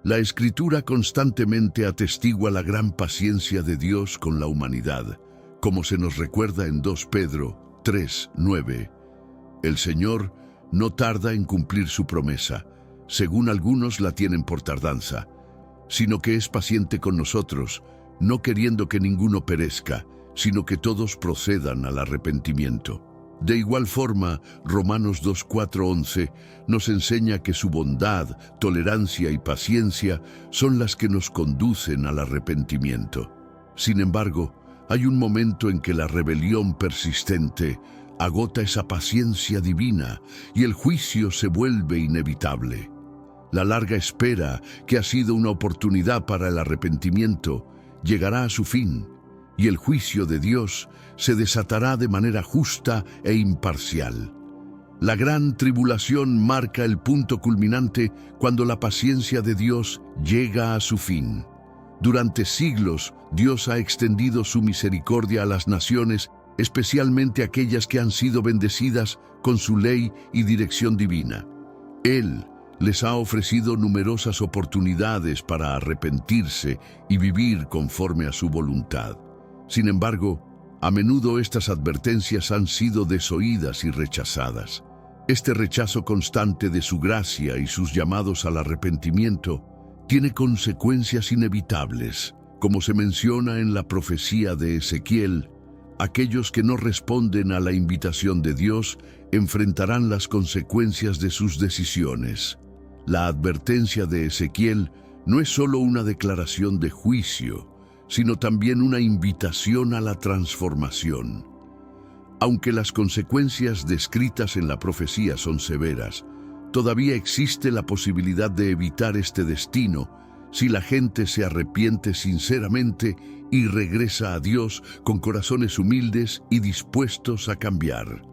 La Escritura constantemente atestigua la gran paciencia de Dios con la humanidad, como se nos recuerda en 2 Pedro 3:9. El Señor no tarda en cumplir su promesa, según algunos la tienen por tardanza, sino que es paciente con nosotros, no queriendo que ninguno perezca, sino que todos procedan al arrepentimiento. De igual forma, Romanos 2:4-11 nos enseña que su bondad, tolerancia y paciencia son las que nos conducen al arrepentimiento. Sin embargo, hay un momento en que la rebelión persistente agota esa paciencia divina y el juicio se vuelve inevitable. La larga espera, que ha sido una oportunidad para el arrepentimiento, llegará a su fin, y el juicio de Dios se desatará de manera justa e imparcial. La gran tribulación marca el punto culminante cuando la paciencia de Dios llega a su fin. Durante siglos, Dios ha extendido su misericordia a las naciones, especialmente aquellas que han sido bendecidas con su ley y dirección divina. Él les ha ofrecido numerosas oportunidades para arrepentirse y vivir conforme a su voluntad. Sin embargo, a menudo estas advertencias han sido desoídas y rechazadas. Este rechazo constante de su gracia y sus llamados al arrepentimiento tiene consecuencias inevitables. Como se menciona en la profecía de Ezequiel, aquellos que no responden a la invitación de Dios enfrentarán las consecuencias de sus decisiones. La advertencia de Ezequiel no es solo una declaración de juicio, sino también una invitación a la transformación. Aunque las consecuencias descritas en la profecía son severas, todavía existe la posibilidad de evitar este destino si la gente se arrepiente sinceramente y regresa a Dios con corazones humildes y dispuestos a cambiar.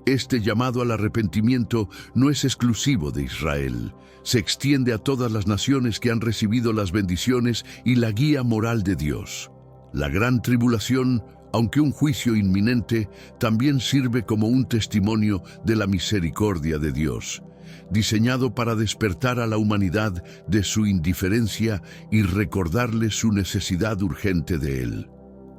Este llamado al arrepentimiento no es exclusivo de Israel. Se extiende a todas las naciones que han recibido las bendiciones y la guía moral de Dios. La gran tribulación, aunque un juicio inminente, también sirve como un testimonio de la misericordia de Dios, diseñado para despertar a la humanidad de su indiferencia y recordarle su necesidad urgente de Él.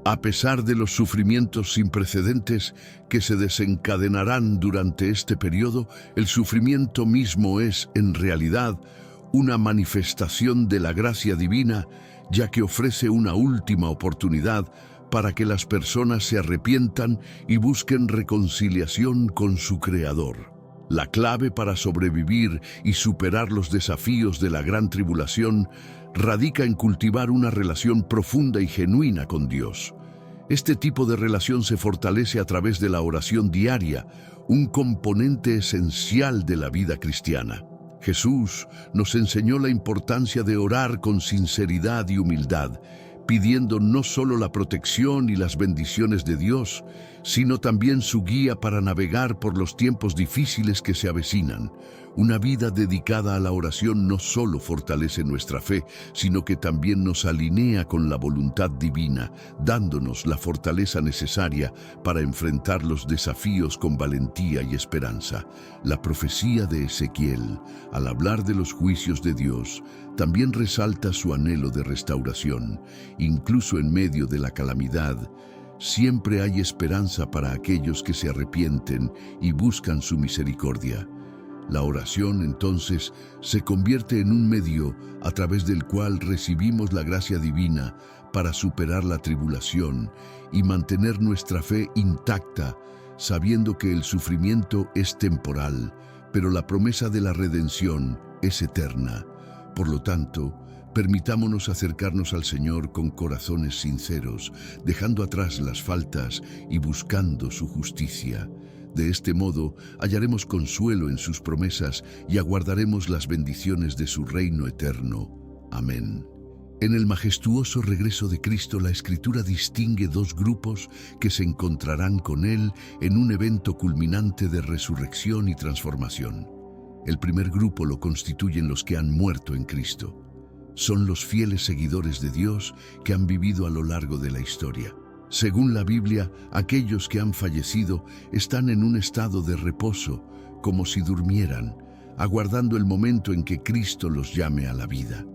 A pesar de los sufrimientos sin precedentes que se desencadenarán durante este periodo, el sufrimiento mismo es, en realidad, una manifestación de la gracia divina, ya que ofrece una última oportunidad para que las personas se arrepientan y busquen reconciliación con su Creador. La clave para sobrevivir y superar los desafíos de la gran tribulación radica en cultivar una relación profunda y genuina con Dios. Este tipo de relación se fortalece a través de la oración diaria, un componente esencial de la vida cristiana. Jesús nos enseñó la importancia de orar con sinceridad y humildad, pidiendo no solo la protección y las bendiciones de Dios, sino también su guía para navegar por los tiempos difíciles que se avecinan. Una vida dedicada a la oración no solo fortalece nuestra fe, sino que también nos alinea con la voluntad divina, dándonos la fortaleza necesaria para enfrentar los desafíos con valentía y esperanza. La profecía de Ezequiel, al hablar de los juicios de Dios, también resalta su anhelo de restauración. Incluso en medio de la calamidad, siempre hay esperanza para aquellos que se arrepienten y buscan su misericordia. La oración, entonces, se convierte en un medio a través del cual recibimos la gracia divina para superar la tribulación y mantener nuestra fe intacta, sabiendo que el sufrimiento es temporal, pero la promesa de la redención es eterna. Por lo tanto, permitámonos acercarnos al Señor con corazones sinceros, dejando atrás las faltas y buscando su justicia. De este modo, hallaremos consuelo en sus promesas y aguardaremos las bendiciones de su reino eterno. Amén. En el majestuoso regreso de Cristo, la Escritura distingue dos grupos que se encontrarán con Él en un evento culminante de resurrección y transformación. El primer grupo lo constituyen los que han muerto en Cristo. Son los fieles seguidores de Dios que han vivido a lo largo de la historia. Según la Biblia, aquellos que han fallecido están en un estado de reposo, como si durmieran, aguardando el momento en que Cristo los llame a la vida.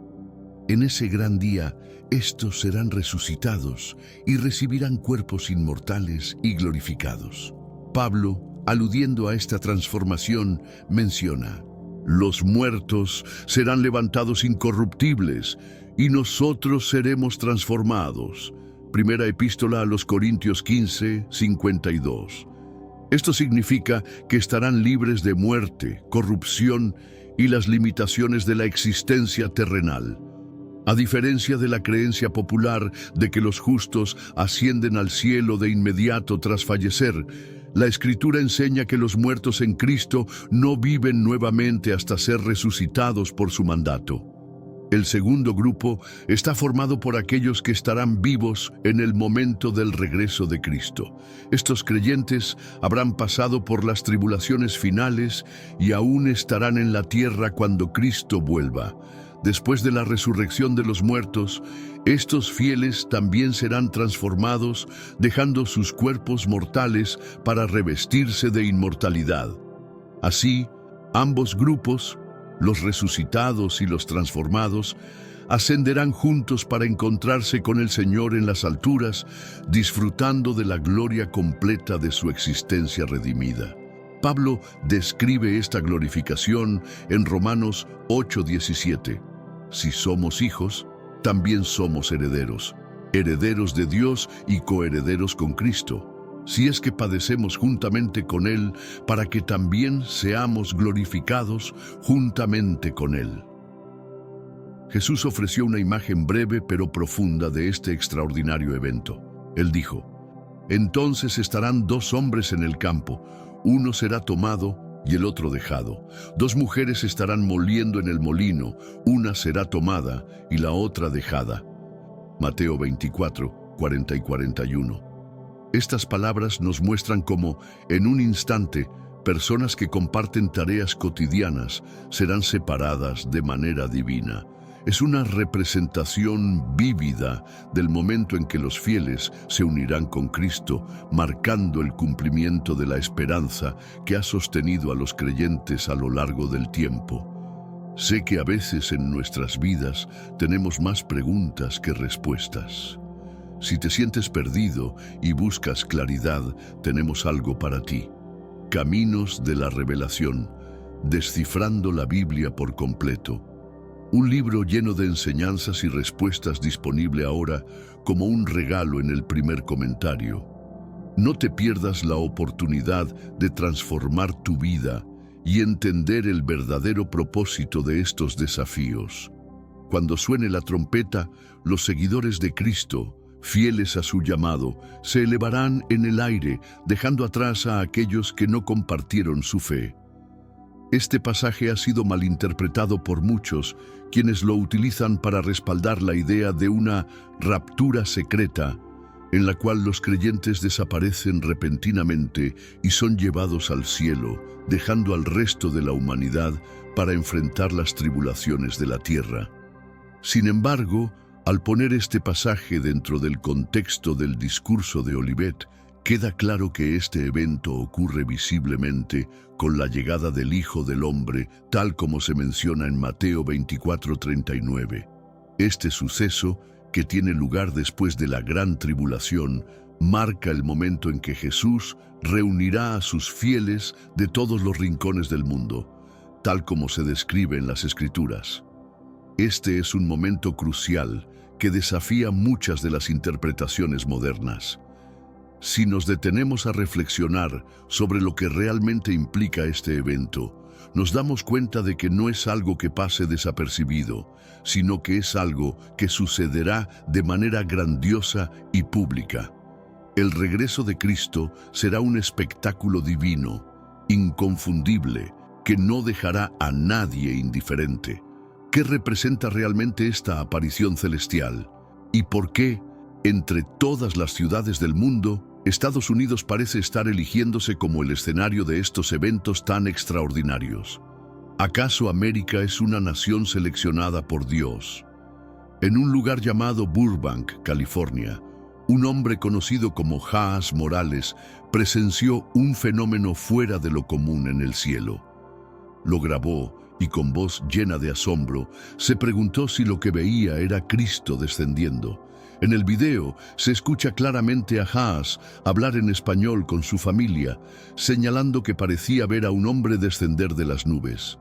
En ese gran día, estos serán resucitados y recibirán cuerpos inmortales y glorificados. Pablo, aludiendo a esta transformación, menciona: los muertos serán levantados incorruptibles y nosotros seremos transformados. Primera Epístola a los Corintios 15, 52. Esto significa que estarán libres de muerte, corrupción y las limitaciones de la existencia terrenal. A diferencia de la creencia popular de que los justos ascienden al cielo de inmediato tras fallecer, la Escritura enseña que los muertos en Cristo no viven nuevamente hasta ser resucitados por su mandato. El segundo grupo está formado por aquellos que estarán vivos en el momento del regreso de Cristo. Estos creyentes habrán pasado por las tribulaciones finales y aún estarán en la tierra cuando Cristo vuelva. Después de la resurrección de los muertos, estos fieles también serán transformados, dejando sus cuerpos mortales para revestirse de inmortalidad. Así, ambos grupos, los resucitados y los transformados, ascenderán juntos para encontrarse con el Señor en las alturas, disfrutando de la gloria completa de su existencia redimida. Pablo describe esta glorificación en Romanos 8:17. Si somos hijos, también somos herederos, herederos de Dios y coherederos con Cristo, si es que padecemos juntamente con Él, para que también seamos glorificados juntamente con Él. Jesús ofreció una imagen breve pero profunda de este extraordinario evento. Él dijo: entonces estarán dos hombres en el campo, uno será tomado y el otro dejado. Dos mujeres estarán moliendo en el molino, una será tomada y la otra dejada. Mateo 24, 40 y 41. Estas palabras nos muestran cómo, en un instante, personas que comparten tareas cotidianas serán separadas de manera divina. Es una representación vívida del momento en que los fieles se unirán con Cristo, marcando el cumplimiento de la esperanza que ha sostenido a los creyentes a lo largo del tiempo. Sé que a veces en nuestras vidas tenemos más preguntas que respuestas. Si te sientes perdido y buscas claridad, tenemos algo para ti. Caminos de la Revelación, descifrando la Biblia por completo. Un libro lleno de enseñanzas y respuestas disponible ahora como un regalo en el primer comentario. No te pierdas la oportunidad de transformar tu vida y entender el verdadero propósito de estos desafíos. Cuando suene la trompeta, los seguidores de Cristo, fieles a su llamado, se elevarán en el aire, dejando atrás a aquellos que no compartieron su fe. Este pasaje ha sido malinterpretado por muchos, quienes lo utilizan para respaldar la idea de una raptura secreta, en la cual los creyentes desaparecen repentinamente y son llevados al cielo, dejando al resto de la humanidad para enfrentar las tribulaciones de la tierra. Sin embargo, al poner este pasaje dentro del contexto del discurso de Olivet, queda claro que este evento ocurre visiblemente con la llegada del Hijo del Hombre, tal como se menciona en Mateo 24:39. Este suceso, que tiene lugar después de la gran tribulación, marca el momento en que Jesús reunirá a sus fieles de todos los rincones del mundo, tal como se describe en las Escrituras. Este es un momento crucial que desafía muchas de las interpretaciones modernas. Si nos detenemos a reflexionar sobre lo que realmente implica este evento, nos damos cuenta de que no es algo que pase desapercibido, sino que es algo que sucederá de manera grandiosa y pública. El regreso de Cristo será un espectáculo divino, inconfundible, que no dejará a nadie indiferente. ¿Qué representa realmente esta aparición celestial? ¿Y por qué, entre todas las ciudades del mundo, Estados Unidos parece estar eligiéndose como el escenario de estos eventos tan extraordinarios? ¿Acaso América es una nación seleccionada por Dios? En un lugar llamado Burbank, California, un hombre conocido como Haas Morales presenció un fenómeno fuera de lo común en el cielo. Lo grabó y con voz llena de asombro se preguntó si lo que veía era Cristo descendiendo. En el video se escucha claramente a Haas hablar en español con su familia, señalando que parecía ver a un hombre descender de las nubes.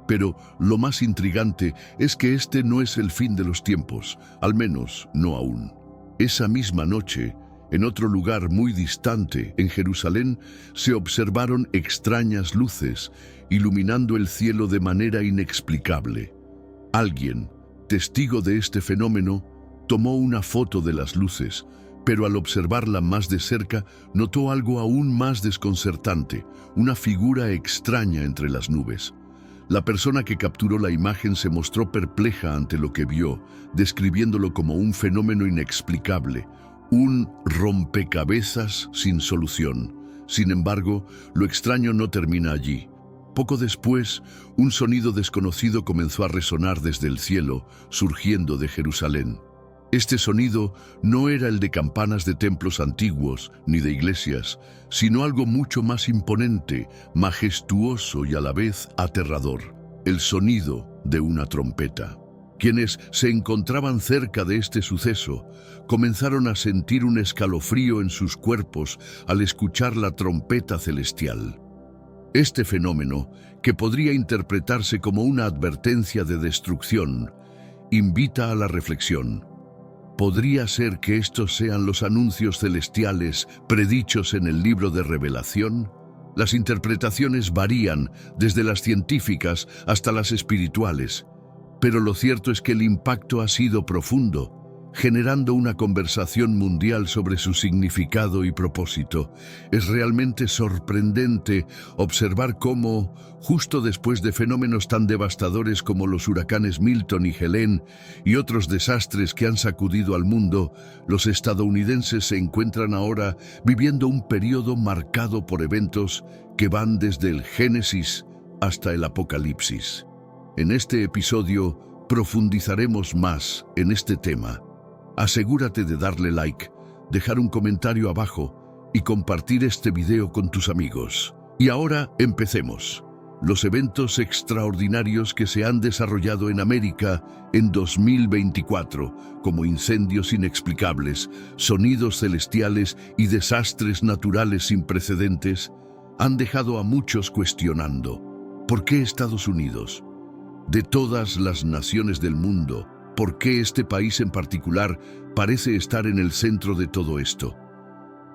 Pero lo más intrigante es que este no es el fin de los tiempos, al menos no aún. Esa misma noche, en otro lugar muy distante, en Jerusalén, se observaron extrañas luces, iluminando el cielo de manera inexplicable. Alguien, testigo de este fenómeno, tomó una foto de las luces, pero al observarla más de cerca, notó algo aún más desconcertante, una figura extraña entre las nubes. La persona que capturó la imagen se mostró perpleja ante lo que vio, describiéndolo como un fenómeno inexplicable, un rompecabezas sin solución. Sin embargo, lo extraño no termina allí. Poco después, un sonido desconocido comenzó a resonar desde el cielo, surgiendo de Jerusalén. Este sonido no era el de campanas de templos antiguos ni de iglesias, sino algo mucho más imponente, majestuoso y a la vez aterrador: el sonido de una trompeta. Quienes se encontraban cerca de este suceso comenzaron a sentir un escalofrío en sus cuerpos al escuchar la trompeta celestial. Este fenómeno, que podría interpretarse como una advertencia de destrucción, invita a la reflexión. ¿Podría ser que estos sean los anuncios celestiales predichos en el libro de Revelación? Las interpretaciones varían, desde las científicas hasta las espirituales, pero lo cierto es que el impacto ha sido profundo, generando una conversación mundial sobre su significado y propósito. Es realmente sorprendente observar cómo, justo después de fenómenos tan devastadores como los huracanes Milton y Helene y otros desastres que han sacudido al mundo, los estadounidenses se encuentran ahora viviendo un periodo marcado por eventos que van desde el Génesis hasta el Apocalipsis. En este episodio profundizaremos más en este tema. Asegúrate de darle like, dejar un comentario abajo y compartir este video con tus amigos. Y ahora empecemos. Los eventos extraordinarios que se han desarrollado en América en 2024, como incendios inexplicables, sonidos celestiales y desastres naturales sin precedentes, han dejado a muchos cuestionando: ¿por qué Estados Unidos? De todas las naciones del mundo, ¿por qué este país en particular parece estar en el centro de todo esto?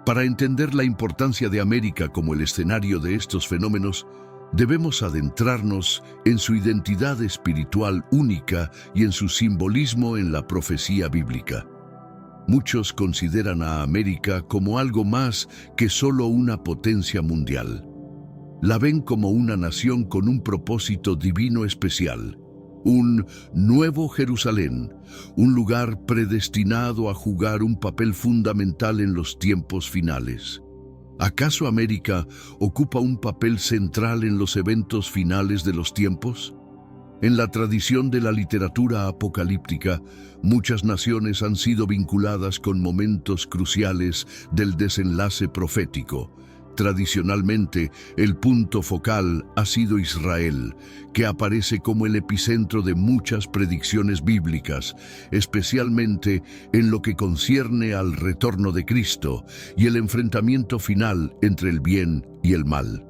Para entender la importancia de América como el escenario de estos fenómenos, debemos adentrarnos en su identidad espiritual única y en su simbolismo en la profecía bíblica. Muchos consideran a América como algo más que solo una potencia mundial. La ven como una nación con un propósito divino especial, un nuevo Jerusalén, un lugar predestinado a jugar un papel fundamental en los tiempos finales. ¿Acaso América ocupa un papel central en los eventos finales de los tiempos? En la tradición de la literatura apocalíptica, muchas naciones han sido vinculadas con momentos cruciales del desenlace profético. Tradicionalmente, el punto focal ha sido Israel, que aparece como el epicentro de muchas predicciones bíblicas, especialmente en lo que concierne al retorno de Cristo y el enfrentamiento final entre el bien y el mal.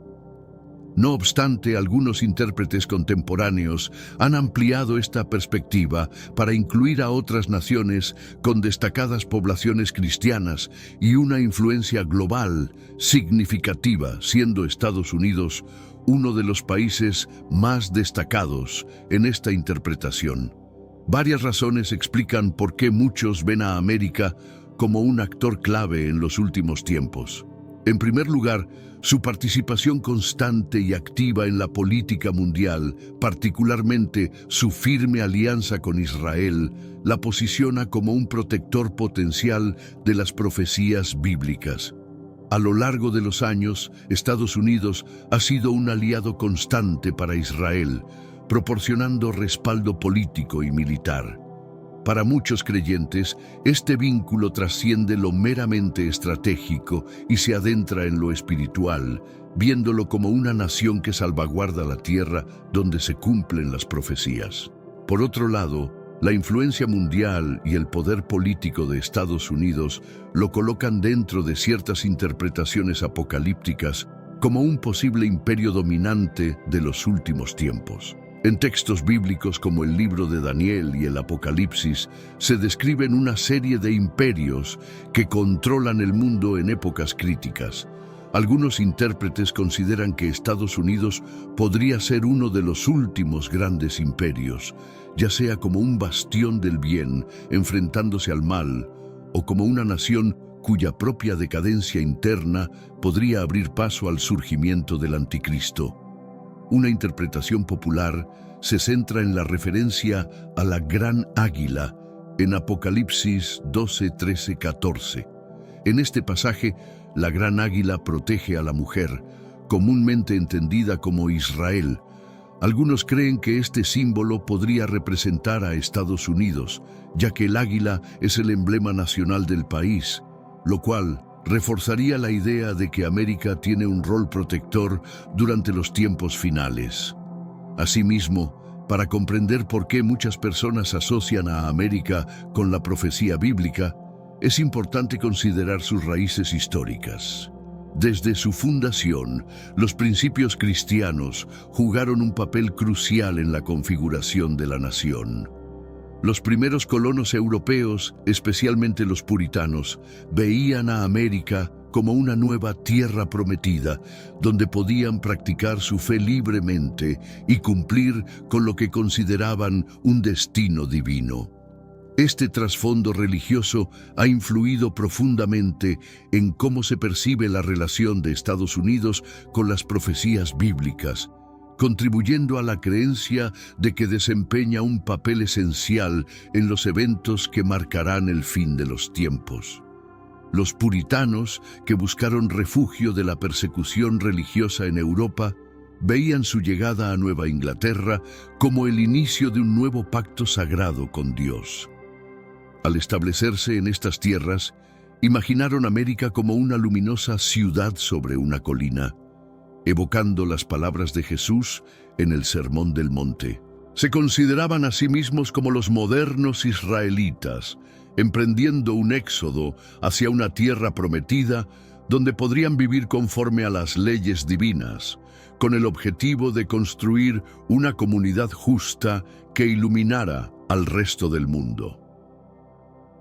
No obstante, algunos intérpretes contemporáneos han ampliado esta perspectiva para incluir a otras naciones con destacadas poblaciones cristianas y una influencia global significativa, siendo Estados Unidos uno de los países más destacados en esta interpretación. Varias razones explican por qué muchos ven a América como un actor clave en los últimos tiempos. En primer lugar, su participación constante y activa en la política mundial, particularmente su firme alianza con Israel, la posiciona como un protector potencial de las profecías bíblicas. A lo largo de los años, Estados Unidos ha sido un aliado constante para Israel, proporcionando respaldo político y militar. Para muchos creyentes, este vínculo trasciende lo meramente estratégico y se adentra en lo espiritual, viéndolo como una nación que salvaguarda la tierra donde se cumplen las profecías. Por otro lado, la influencia mundial y el poder político de Estados Unidos lo colocan dentro de ciertas interpretaciones apocalípticas como un posible imperio dominante de los últimos tiempos. En textos bíblicos como el libro de Daniel y el Apocalipsis se describen una serie de imperios que controlan el mundo en épocas críticas. Algunos intérpretes consideran que Estados Unidos podría ser uno de los últimos grandes imperios, ya sea como un bastión del bien enfrentándose al mal, o como una nación cuya propia decadencia interna podría abrir paso al surgimiento del anticristo. Una interpretación popular se centra en la referencia a la gran águila en Apocalipsis 12, 13, 14. En este pasaje, la gran águila protege a la mujer, comúnmente entendida como Israel. Algunos creen que este símbolo podría representar a Estados Unidos, ya que el águila es el emblema nacional del país, lo cual reforzaría la idea de que América tiene un rol protector durante los tiempos finales. Asimismo, para comprender por qué muchas personas asocian a América con la profecía bíblica, es importante considerar sus raíces históricas. Desde su fundación, los principios cristianos jugaron un papel crucial en la configuración de la nación. Los primeros colonos europeos, especialmente los puritanos, veían a América como una nueva tierra prometida, donde podían practicar su fe libremente y cumplir con lo que consideraban un destino divino. Este trasfondo religioso ha influido profundamente en cómo se percibe la relación de Estados Unidos con las profecías bíblicas, contribuyendo a la creencia de que desempeña un papel esencial en los eventos que marcarán el fin de los tiempos. Los puritanos, que buscaron refugio de la persecución religiosa en Europa, veían su llegada a Nueva Inglaterra como el inicio de un nuevo pacto sagrado con Dios. Al establecerse en estas tierras, imaginaron América como una luminosa ciudad sobre una colina, evocando las palabras de Jesús en el Sermón del Monte. Se consideraban a sí mismos como los modernos israelitas, emprendiendo un éxodo hacia una tierra prometida donde podrían vivir conforme a las leyes divinas, con el objetivo de construir una comunidad justa que iluminara al resto del mundo.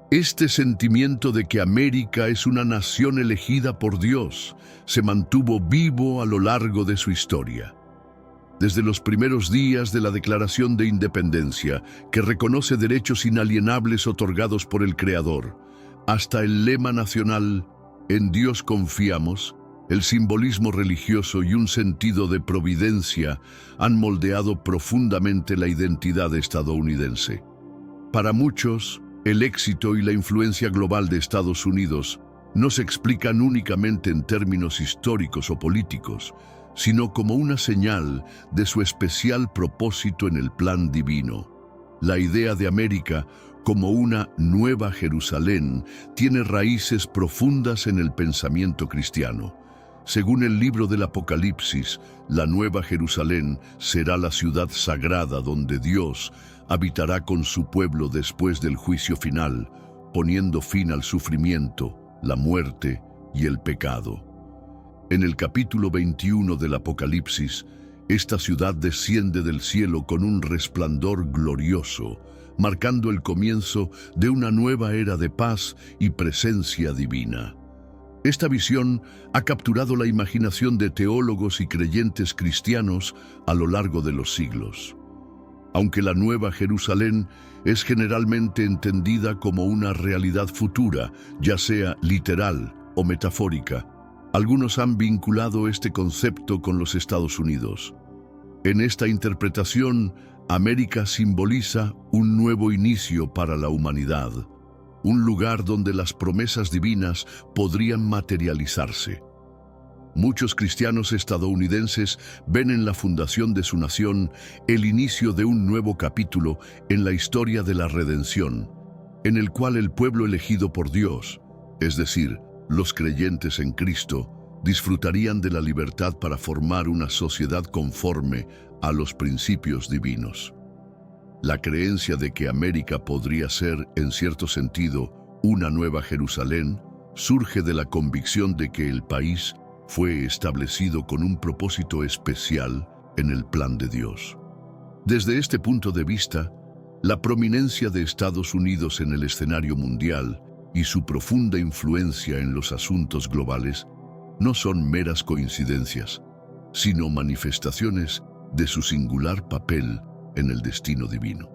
Este sentimiento de que América es una nación elegida por Dios se mantuvo vivo a lo largo de su historia. Desde los primeros días de la Declaración de Independencia, que reconoce derechos inalienables otorgados por el Creador, Hasta el lema nacional, "En Dios confiamos", el simbolismo religioso y un sentido de providencia han moldeado profundamente la identidad estadounidense. Para muchos, el éxito y la influencia global de Estados Unidos no se explican únicamente en términos históricos o políticos, sino como una señal de su especial propósito en el plan divino. La idea de América como una Nueva Jerusalén tiene raíces profundas en el pensamiento cristiano. Según el libro del Apocalipsis, la Nueva Jerusalén será la ciudad sagrada donde Dios habitará con su pueblo después del juicio final, poniendo fin al sufrimiento, la muerte y el pecado. En el capítulo 21 del Apocalipsis, esta ciudad desciende del cielo con un resplandor glorioso, marcando el comienzo de una nueva era de paz y presencia divina. Esta visión ha capturado la imaginación de teólogos y creyentes cristianos a lo largo de los siglos. Aunque la Nueva Jerusalén es generalmente entendida como una realidad futura, ya sea literal o metafórica, algunos han vinculado este concepto con los Estados Unidos. En esta interpretación, América simboliza un nuevo inicio para la humanidad, un lugar donde las promesas divinas podrían materializarse. Muchos cristianos estadounidenses ven en la fundación de su nación el inicio de un nuevo capítulo en la historia de la redención, en el cual el pueblo elegido por Dios, es decir, los creyentes en Cristo, disfrutarían de la libertad para formar una sociedad conforme a los principios divinos. La creencia de que América podría ser, en cierto sentido, una Nueva Jerusalén, surge de la convicción de que el país fue establecido con un propósito especial en el plan de Dios. Desde este punto de vista, la prominencia de Estados Unidos en el escenario mundial y su profunda influencia en los asuntos globales no son meras coincidencias, sino manifestaciones de su singular papel en el destino divino.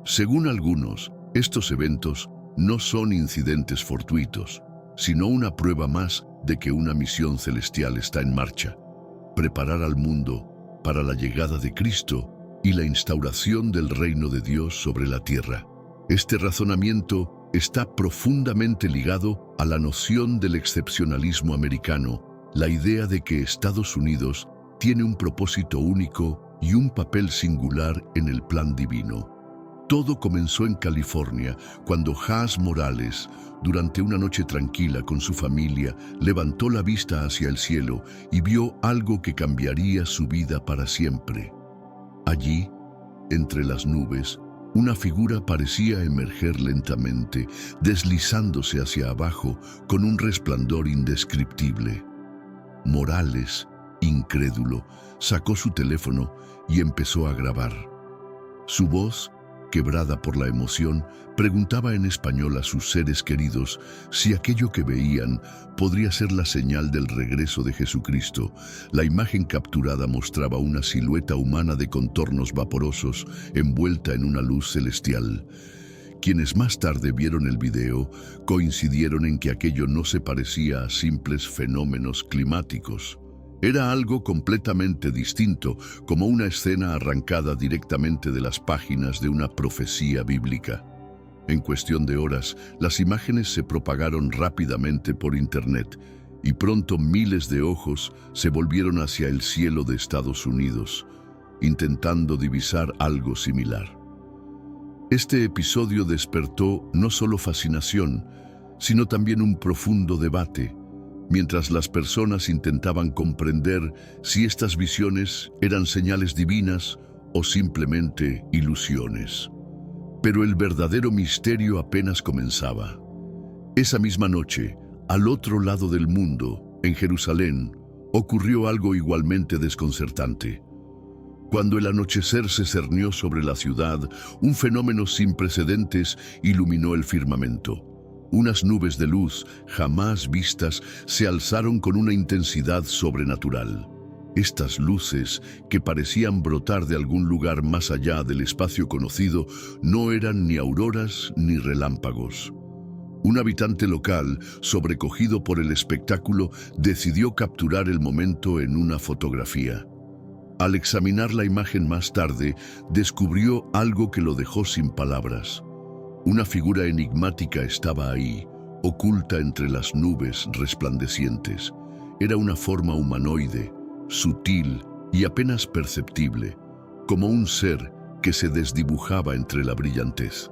Según algunos, estos eventos no son incidentes fortuitos, sino una prueba más de que una misión celestial está en marcha: preparar al mundo para la llegada de Cristo y la instauración del reino de Dios sobre la tierra. Este razonamiento está profundamente ligado a la noción del excepcionalismo americano, la idea de que Estados Unidos tiene un propósito único y un papel singular en el plan divino. Todo comenzó en California, cuando Haas Morales, durante una noche tranquila con su familia, levantó la vista hacia el cielo y vio algo que cambiaría su vida para siempre. Allí, entre las nubes, una figura parecía emerger lentamente, deslizándose hacia abajo con un resplandor indescriptible. Morales, incrédulo, sacó su teléfono y empezó a grabar. Su voz, quebrada por la emoción, preguntaba en español a sus seres queridos si aquello que veían podría ser la señal del regreso de Jesucristo. La imagen capturada mostraba una silueta humana de contornos vaporosos envuelta en una luz celestial. Quienes más tarde vieron el video coincidieron en que aquello no se parecía a simples fenómenos climáticos. Era algo completamente distinto, como una escena arrancada directamente de las páginas de una profecía bíblica. En cuestión de horas, las imágenes se propagaron rápidamente por Internet y pronto miles de ojos se volvieron hacia el cielo de Estados Unidos, intentando divisar algo similar. Este episodio despertó no solo fascinación, sino también un profundo debate, mientras las personas intentaban comprender si estas visiones eran señales divinas o simplemente ilusiones. Pero el verdadero misterio apenas comenzaba. Esa misma noche, al otro lado del mundo, en Jerusalén, ocurrió algo igualmente desconcertante. Cuando el anochecer se cernió sobre la ciudad, un fenómeno sin precedentes iluminó el firmamento. Unas nubes de luz jamás vistas se alzaron con una intensidad sobrenatural. Estas luces, que parecían brotar de algún lugar más allá del espacio conocido, no eran ni auroras ni relámpagos. Un habitante local, sobrecogido por el espectáculo, decidió capturar el momento en una fotografía. Al examinar la imagen más tarde, descubrió algo que lo dejó sin palabras. Una figura enigmática estaba ahí, oculta entre las nubes resplandecientes. Era una forma humanoide, sutil y apenas perceptible, como un ser que se desdibujaba entre la brillantez.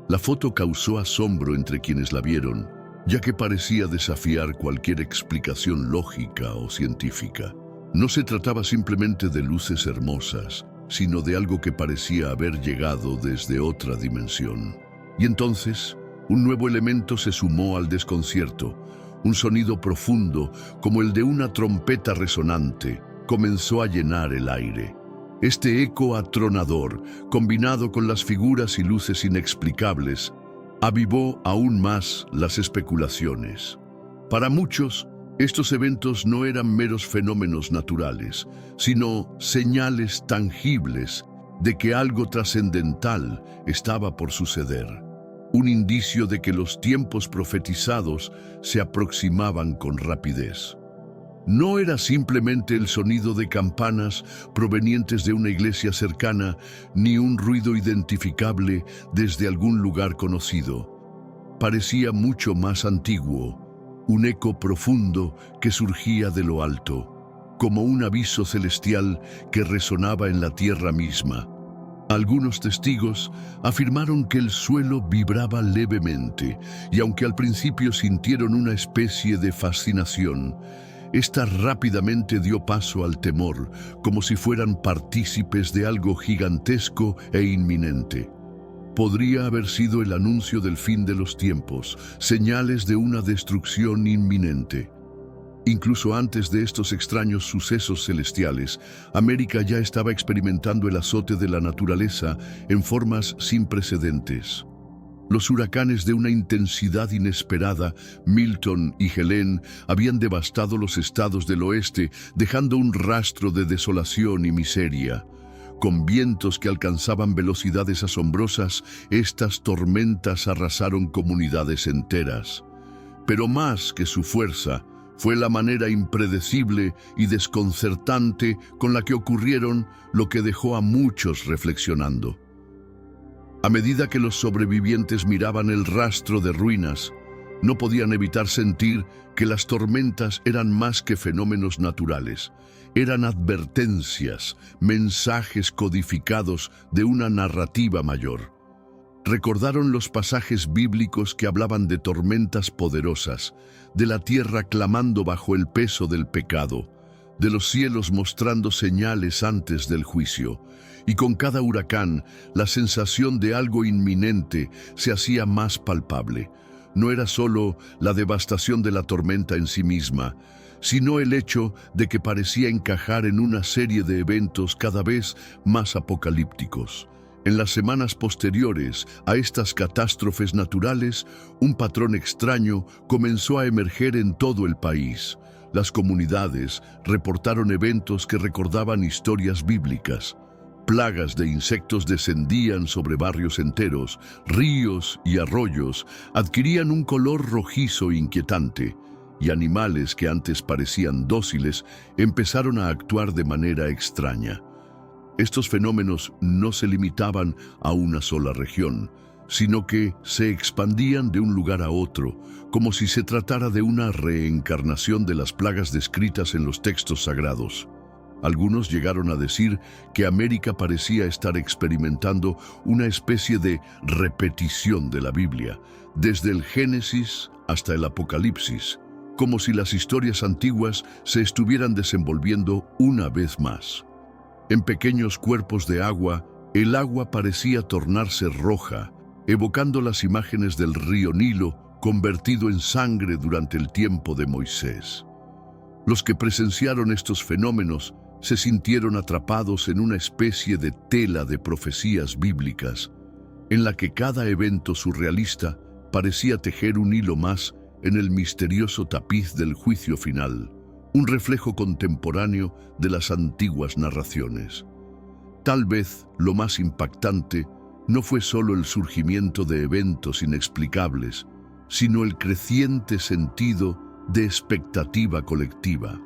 La foto causó asombro entre quienes la vieron, ya que parecía desafiar cualquier explicación lógica o científica. No se trataba simplemente de luces hermosas, sino de algo que parecía haber llegado desde otra dimensión. Y entonces, un nuevo elemento se sumó al desconcierto. Un sonido profundo, como el de una trompeta resonante, comenzó a llenar el aire. Este eco atronador, combinado con las figuras y luces inexplicables, avivó aún más las especulaciones. Para muchos, estos eventos no eran meros fenómenos naturales, sino señales tangibles de que algo trascendental estaba por suceder. Un indicio de que los tiempos profetizados se aproximaban con rapidez. No era simplemente el sonido de campanas provenientes de una iglesia cercana, ni un ruido identificable desde algún lugar conocido. Parecía mucho más antiguo, un eco profundo que surgía de lo alto, como un aviso celestial que resonaba en la tierra misma. Algunos testigos afirmaron que el suelo vibraba levemente, y aunque al principio sintieron una especie de fascinación, esta rápidamente dio paso al temor, como si fueran partícipes de algo gigantesco e inminente. Podría haber sido el anuncio del fin de los tiempos, señales de una destrucción inminente. Incluso antes de estos extraños sucesos celestiales, América ya estaba experimentando el azote de la naturaleza en formas sin precedentes. Los huracanes de una intensidad inesperada, Milton y Helene, habían devastado los estados del oeste, dejando un rastro de desolación y miseria. Con vientos que alcanzaban velocidades asombrosas, estas tormentas arrasaron comunidades enteras. Pero más que su fuerza, fue la manera impredecible y desconcertante con la que ocurrieron lo que dejó a muchos reflexionando. A medida que los sobrevivientes miraban el rastro de ruinas, no podían evitar sentir que las tormentas eran más que fenómenos naturales. Eran advertencias, mensajes codificados de una narrativa mayor. Recordaron los pasajes bíblicos que hablaban de tormentas poderosas, de la tierra clamando bajo el peso del pecado, de los cielos mostrando señales antes del juicio. Y con cada huracán, la sensación de algo inminente se hacía más palpable. No era solo la devastación de la tormenta en sí misma, sino el hecho de que parecía encajar en una serie de eventos cada vez más apocalípticos. En las semanas posteriores a estas catástrofes naturales, un patrón extraño comenzó a emerger en todo el país. Las comunidades reportaron eventos que recordaban historias bíblicas. Plagas de insectos descendían sobre barrios enteros, ríos y arroyos adquirían un color rojizo inquietante, y animales que antes parecían dóciles empezaron a actuar de manera extraña. Estos fenómenos no se limitaban a una sola región, sino que se expandían de un lugar a otro, como si se tratara de una reencarnación de las plagas descritas en los textos sagrados. Algunos llegaron a decir que América parecía estar experimentando una especie de repetición de la Biblia, desde el Génesis hasta el Apocalipsis, como si las historias antiguas se estuvieran desenvolviendo una vez más. En pequeños cuerpos de agua, el agua parecía tornarse roja, evocando las imágenes del río Nilo convertido en sangre durante el tiempo de Moisés. Los que presenciaron estos fenómenos se sintieron atrapados en una especie de tela de profecías bíblicas, en la que cada evento surrealista parecía tejer un hilo más en el misterioso tapiz del juicio final, un reflejo contemporáneo de las antiguas narraciones. Tal vez lo más impactante no fue solo el surgimiento de eventos inexplicables, sino el creciente sentido de expectativa colectiva.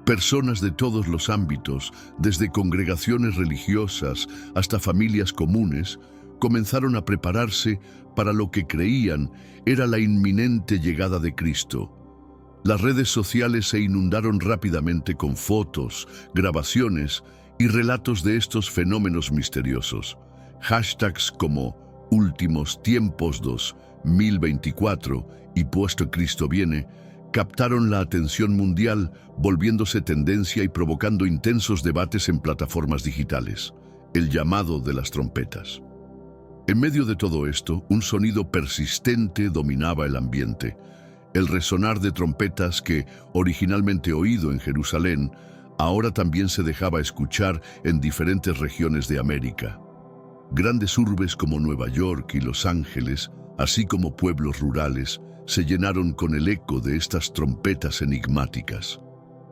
Personas de todos los ámbitos, desde congregaciones religiosas hasta familias comunes, comenzaron a prepararse para lo que creían era la inminente llegada de Cristo. Las redes sociales se inundaron rápidamente con fotos, grabaciones y relatos de estos fenómenos misteriosos. Hashtags como Últimos Tiempos 2024 y Puesto Cristo Viene captaron la atención mundial, volviéndose tendencia y provocando intensos debates en plataformas digitales. El llamado de las trompetas. En medio de todo esto, un sonido persistente dominaba el ambiente. El resonar de trompetas que, originalmente oído en Jerusalén, ahora también se dejaba escuchar en diferentes regiones de América. Grandes urbes como Nueva York y Los Ángeles, así como pueblos rurales, se llenaron con el eco de estas trompetas enigmáticas.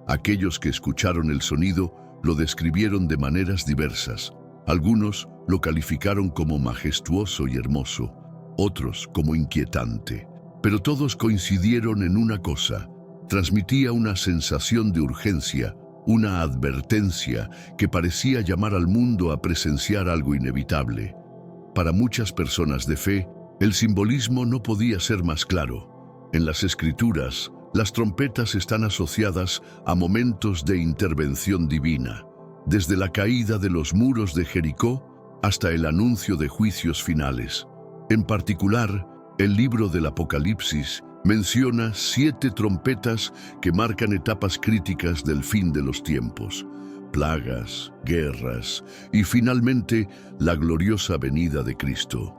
Aquellos que escucharon el sonido lo describieron de maneras diversas. Algunos lo calificaron como majestuoso y hermoso, otros como inquietante. Pero todos coincidieron en una cosa: transmitía una sensación de urgencia, una advertencia que parecía llamar al mundo a presenciar algo inevitable. Para muchas personas de fe, el simbolismo no podía ser más claro. En las Escrituras, las trompetas están asociadas a momentos de intervención divina, desde la caída de los muros de Jericó hasta el anuncio de juicios finales. En particular, el libro del Apocalipsis menciona 7 trompetas que marcan etapas críticas del fin de los tiempos: plagas, guerras y finalmente la gloriosa venida de Cristo.